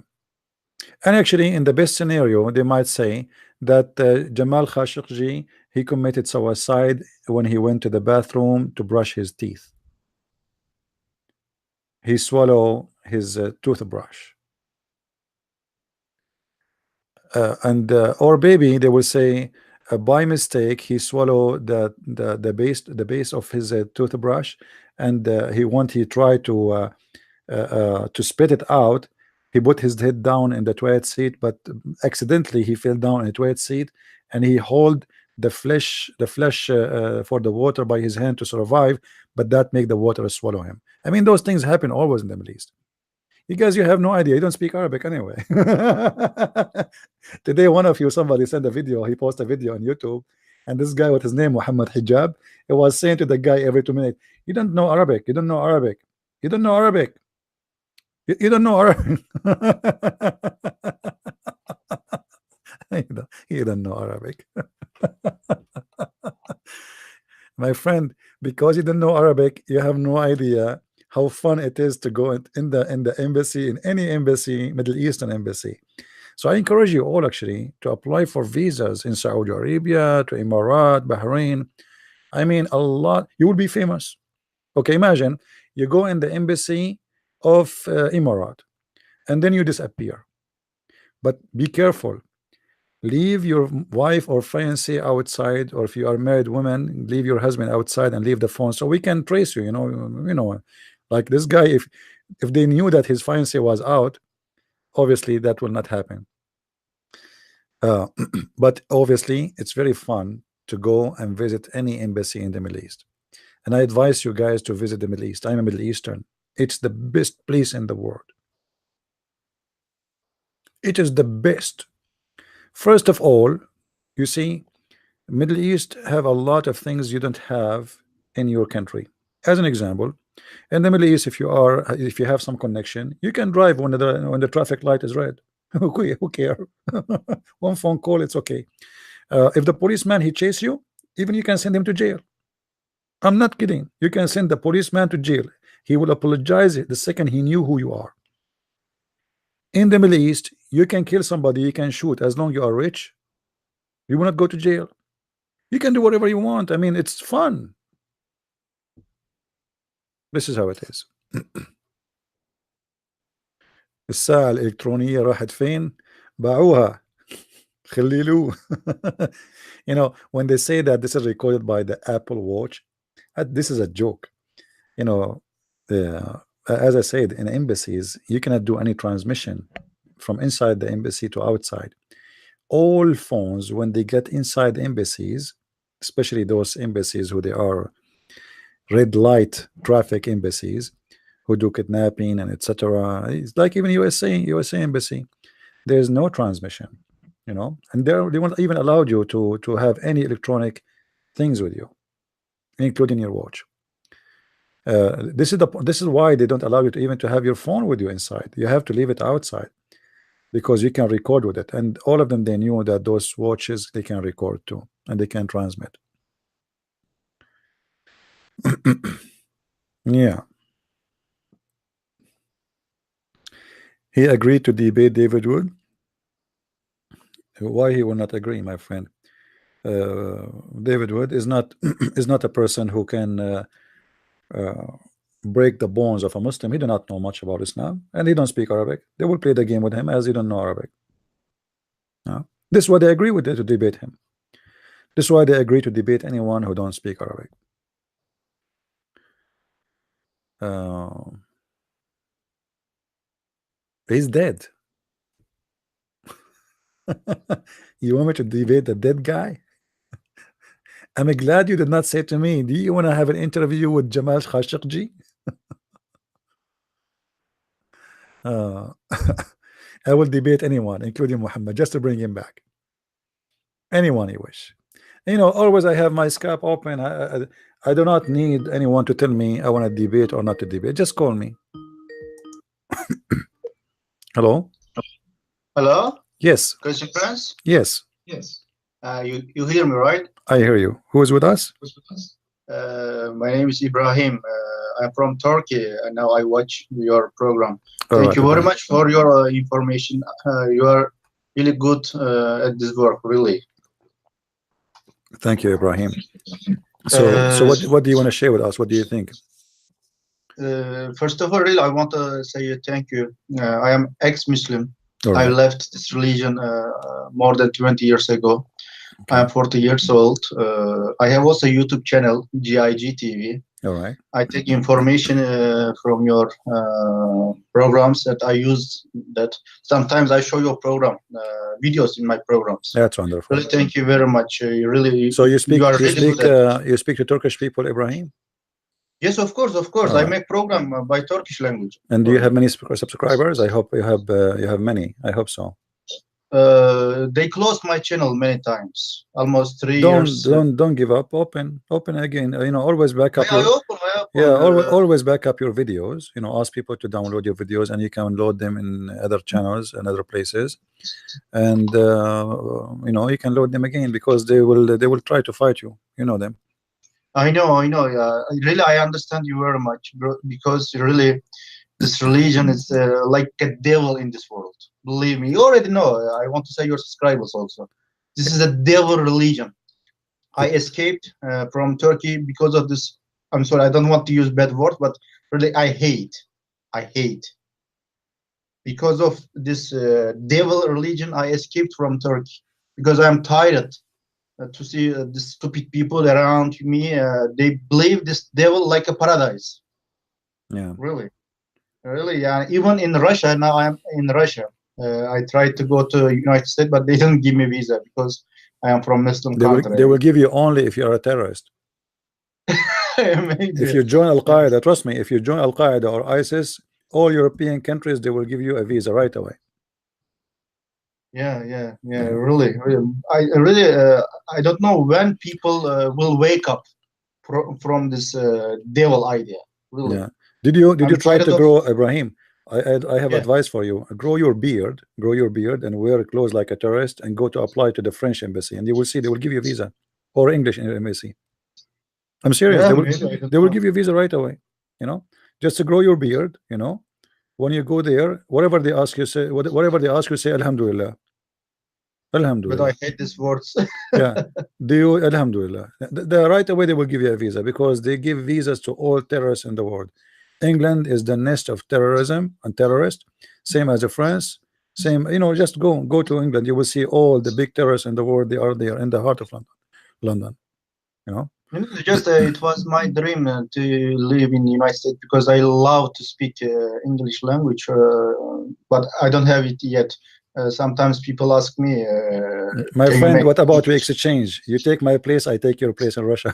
And actually, in the best scenario, they might say that Jamal Khashoggi, he committed suicide when he went to the bathroom to brush his teeth. He swallowed his toothbrush. Or maybe they will say by mistake he swallowed the base of his toothbrush, and he tried to spit it out. He put his head down in the toilet seat, but accidentally he fell down in the toilet seat, and he hold the flesh for the water by his hand to survive, but that make the water swallow him. I mean, those things happen always in the Middle East. You guys, you have no idea. You don't speak Arabic anyway. Today, one of you, somebody sent a video. He posted a video on YouTube, and this guy with his name Muhammad Hijab, he was saying to the guy every 2 minutes, "You don't know Arabic. You don't know Arabic. You don't know Arabic. You don't know Arabic." You don't know Arabic. My friend, because you don't know Arabic, you have no idea how fun it is to go in the embassy, in any embassy, Middle Eastern embassy. So I encourage you all actually to apply for visas in Saudi Arabia, to Emirat, Bahrain. I mean, a lot. You will be famous. Okay, imagine you go in the embassy of Emirat, and then you disappear. But be careful. Leave your wife or fiancé outside, or if you are married woman, leave your husband outside and leave the phone so we can trace you. Like this guy, if they knew that his fiancé was out, obviously that will not happen. Uh, but obviously it's very fun to go and visit any embassy in the Middle East, and I advise you guys to visit the Middle East. I'm a Middle Eastern. It's the best place in the world. It is the best. First of all, you see, Middle East have a lot of things you don't have in your country. As an example, in the Middle East, if you have some connection, you can drive when the traffic light is red. Who care? One phone call, it's okay. If the policeman he chase you, even you can send him to jail. I'm not kidding. You can send the policeman to jail. He will apologize the second he knew who you are. In the Middle East, you can kill somebody, you can shoot. As long you are rich, you will not go to jail. You can do whatever you want. I mean, it's fun. This is how it is. الساعة الإلكترونية راحت فين؟ باعوها. خليلو. You know, when they say that this is recorded by the Apple Watch, this is a joke. You know, as I said, in embassies, you cannot do any transmission from inside the embassy to outside. All phones, when they get inside embassies, especially those embassies who they are red light traffic embassies, who do kidnapping and etc. It's like even USA embassy. There's no transmission, you know, and they won't even allow you to have any electronic things with you, including your watch. This is why they don't allow you to even to have your phone with you inside. You have to leave it outside because you can record with it. And all of them, they knew that those watches they can record too, and they can transmit. Yeah. He agreed to debate David Wood. Why he will not agree, my friend? David Wood is not is not a person who can break the bones of a Muslim. He do not know much about Islam, and he don't speak Arabic. They will play the game with him as he don't know Arabic. This is why they agree with it to debate him. This is why they agree to debate anyone who don't speak Arabic. He's dead. You want me to debate the dead guy? I'm glad you did not say to me, do you want to have an interview with Jamal Khashoggi? I will debate anyone, including Muhammad, just to bring him back. Anyone you wish. You know, always I have my Skype open. I do not need anyone to tell me I want to debate or not to debate. Just call me. Hello? Hello? Yes. Christian friends? Yes. Yes. You hear me, right? I hear you. Who is with us? My name is Ibrahim. I'm from Turkey, and now I watch your program. All Thank right, you very Ibrahim. much for your information. You are really good at this work, really. Thank you, Ibrahim. So what do you want to share with us? What do you think? First of all, really, I want to say thank you. I am ex-Muslim. All right. I left this religion more than 20 years ago. Okay. I'm 40 years old. I have also a YouTube channel, GIG TV. All right. I take information from your programs that I use. That sometimes I show your program videos in my programs. That's wonderful. Really, thank you very much. You really. So you speak really you speak to Turkish people, Ibrahim? Yes, of course. All I right. make program by Turkish language. And do you have many subscribers? I hope you have many. I hope so. They closed my channel many times, almost 3 years. Don't give up. Open again. You know, always back up. I open, yeah, always back up your videos. You know, ask people to download your videos, and you can load them in other channels and other places. And you know, you can load them again because they will try to fight you. You know them. I know. Really, I understand you very much, bro, because really, this religion is like a devil in this world. Believe me, you already know. I want to say your subscribers also. This is a devil religion. I escaped from Turkey because of this. I'm sorry, I don't want to use bad words, but really, I hate. Because of this devil religion, I escaped from Turkey because I'm tired to see the stupid people around me. They believe this devil like a paradise. Yeah. Really, yeah. Even in Russia, now I'm in Russia. I tried to go to United States, but they didn't give me visa because I am from Muslim country. They will give you only if you are a terrorist. Maybe. If you join Al-Qaeda, trust me, if you join Al-Qaeda or ISIS, all European countries, they will give you a visa right away. yeah. Yeah, Really. I really, I don't know when people will wake up from this devil idea. Really, yeah. Did you I'm try tired to of. grow, Ibrahim? I have Yeah, advice for you. Grow your beard, and wear clothes like a tourist, and go to apply to the French embassy, and you will see they will give you a visa, or English embassy. I'm serious. yeah. Maybe I don't They will know. give you a visa right away. You know, just to grow your beard. When you go there, whatever they ask you, say whatever they ask you, say Alhamdulillah, But I Alhamdulillah. hate these words. Yeah. Do you Alhamdulillah? Right away they will give you a visa because they give visas to all terrorists in the world. England is the nest of terrorism and terrorists, same as France. Same, just go to England. You will see all the big terrorists in the world. They are there in the heart of London. London, you know. Just it was my dream to live in the United States because I love to speak English language, but I don't have it yet. Sometimes people ask me, My "Can you friend, make what about we English?" exchange? You take my place, I take your place in Russia.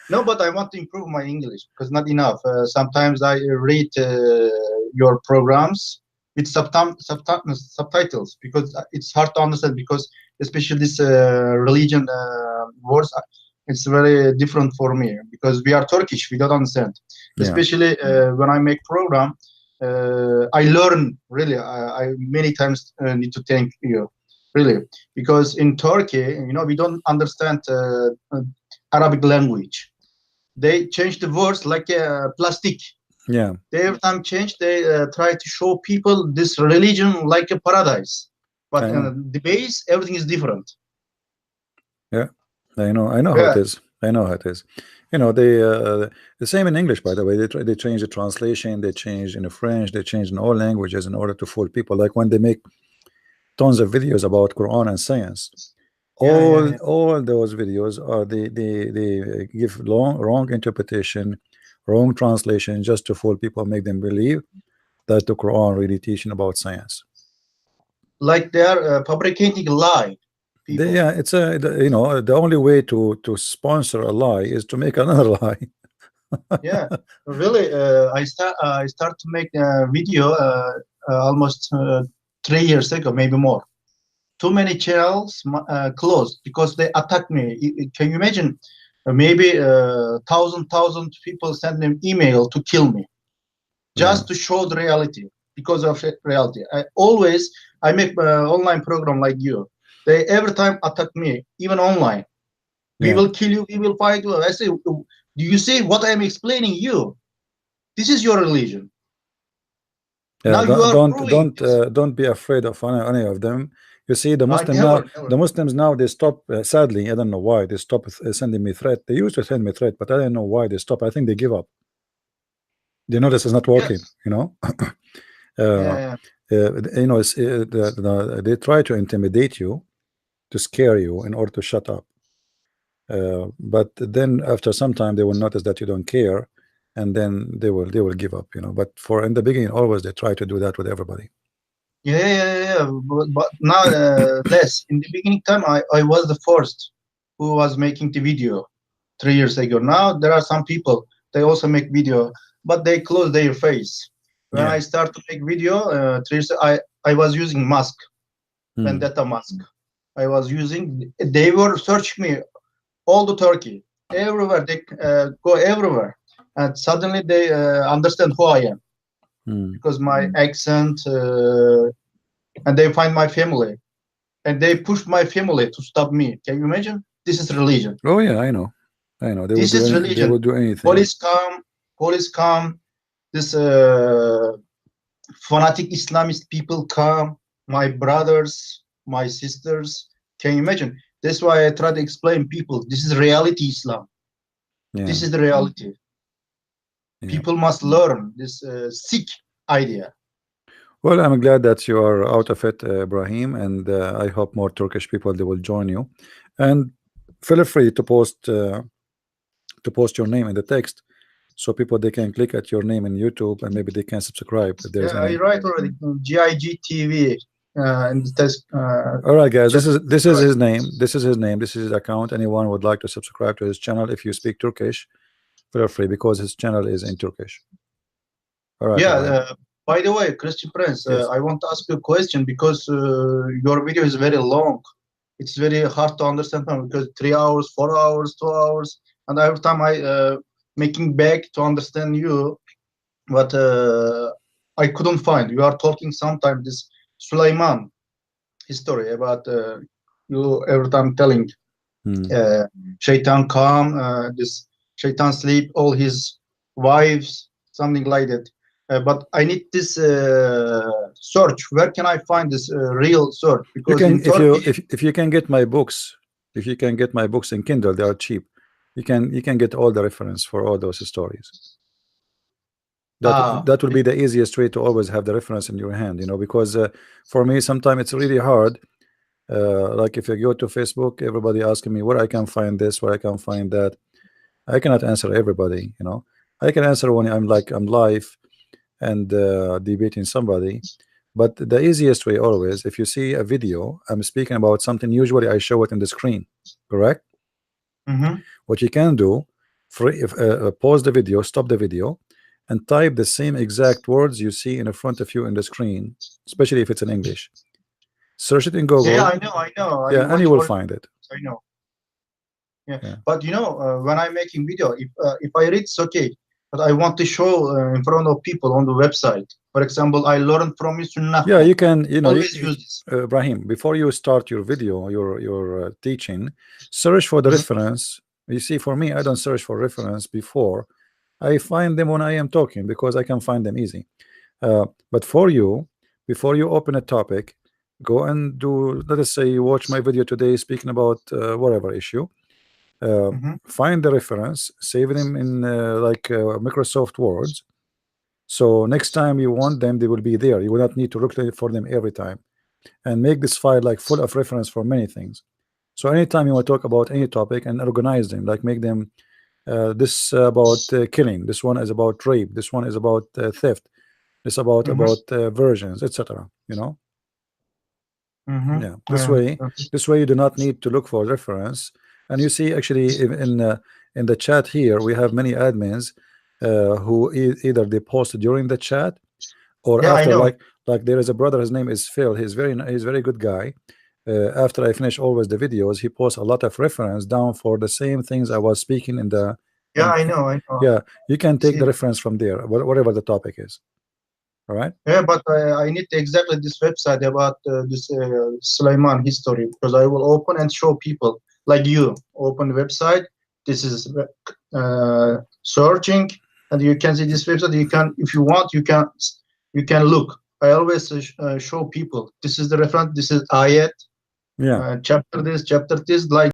No, but I want to improve my English because not enough. Sometimes I read your programs with subtitles because it's hard to understand because especially this religion words, it's very different for me because we are Turkish, we don't understand. Yeah, Especially when I make program, I learn really. I many times need to thank you, really, because in Turkey, we don't understand Arabic language. They change the words like plastic. yeah, They every time change, they try to show people this religion like a paradise. But I know. the base, everything is different. Yeah, I know how it Yeah, is. I know how it is. The same in English, by the way. They change the translation. They change in French. They change in all languages in order to fool people. Like when they make tons of videos about Quran and science. yeah. All those videos are they give wrong interpretation, wrong translation, just to fool people, make them believe that the Quran really teaching about science. Like they are fabricating lie, people. Yeah, it's the only way to sponsor a lie is to make another lie. Yeah, really. I start to make a video almost 3 years ago, maybe more. Too many channels closed because they attack me. Can you imagine? Maybe thousand people send them email to kill me Yeah, just to show the reality because of reality. I make online program like you. They every time attack me, even online. We yeah, will kill you. We will fight you. I say, do you see what I am explaining you? This is your religion. yeah. Now you Don't are don't proving don't this. uh, don't be afraid of any of them. You see, I never, never. The Muslims now they stop. Sadly, I don't know why they stop sending me threat. They used to send me threat, but I don't know why they stop. I think they give up. They know this is not working. Yes. Uh, Yeah, they try to intimidate you, to scare you in order to shut up. But then after some time they will notice that you don't care, and then they will give up. But for in the beginning, always they try to do that with everybody. yeah. But now less. In the beginning time, I was the first who was making the video 3 years ago. Now there are some people they also make video, but they close their face. When Yeah. I start to make video, 3 years, I was using mask, Hmm. vendetta mask. I was using. They were searching me all the Turkey, everywhere. They go everywhere, and suddenly they understand who I am Hmm. because my accent, and they find my family, and they push my family to stop me. Can you imagine? This is religion. Oh yeah, I know they will This do is they religion. will do anything. Police come, police come. This fanatic Islamist people come. My brothers, my sisters. Can you imagine? That's why I try to explain people. This is reality Islam. Yeah, This is the reality. yeah. People must learn this sick idea. Well, I'm glad that you are out of it, Ibrahim, and I hope more Turkish people they will join you. And feel free to post your name in the text, so people they can click at your name in YouTube, and maybe they can subscribe if there's Yeah, I any. write already. GIG in the test. All right, guys. This Just is this is subscribe. his name. This is his name. This is his account. Anyone would like to subscribe to his channel, if you speak Turkish, feel free, because his channel is in Turkish. All right, Yeah, Ibrahim. By the way, Christian Prince, Yes. I want to ask you a question because your video is very long. It's very hard to understand now because 3 hours, 4 hours, 2 hours, and every time I making back to understand you, but I couldn't find. You are talking sometimes this Sulaiman history about you every time telling Hmm. uh, Shaitan come, this Shaitan sleep, all his wives, something like that. But I need this search. Where can I find this real search? You Because can, in Turkey, if you can get my books, if you can get my books in Kindle, they are cheap. You can get all the reference for all those stories. ah, That will be the easiest way to always have the reference in your hand, you know, because for me sometimes it's really hard. Like if you go to Facebook, everybody asking me where I can find this, where I can find that. I cannot answer everybody, you know. I can answer when I'm live and debating somebody. But the easiest way always, if you see a video, I'm speaking about something, usually I show it in the screen, correct? mm-hmm. What you can do, if, pause the video, stop the video, and type the same exact words you see in front of you in the screen, especially if it's in English. Search it in Yeah, Google, I know, I know. I yeah, and you watch will all. find it. I know. Yeah, Yeah, but when I'm making video, if I read, it's okay. But I want to show in front of people on the website. For example, I learned from you yeah, Sunnahko. you can, you know, Always use this. Ibrahim, before you start your video, your teaching, search for the Mhm. reference. You see, for me, I don't search for reference before. I find them when I am talking because I can find them easy. But for you, before you open a topic, go and do, let us say you watch my video today speaking about whatever issue. Mhm. Find the reference, save them in Microsoft Words. So next time you want them, they will be there. You will not need to look for them every time. And make this file like full of reference for many things. So anytime you want to talk about any topic and organize them, like make them this about killing, this one is about rape, this one is about theft, this Mhm. about versions, etc. You know, Mhm. yeah. I understand. This way you do not need to look for reference. And you see, actually, in the chat here, we have many admins who either they post during the chat or Yeah, I after. know. Like there is a brother, his name is Phil. He's very good guy. After I finish always the videos, he posts a lot of reference down for the same things I was speaking in the Yeah, and I know. I know. yeah, you can take See. the reference from there, whatever the topic is. All right. Yeah, but I need exactly this website about this Sulaiman history because I will open and show people like you. Open the website. This is searching, and you can see this website. You can, if you want, you can look. I always show people. This is the reference. This is ayat, Yeah. chapter this, like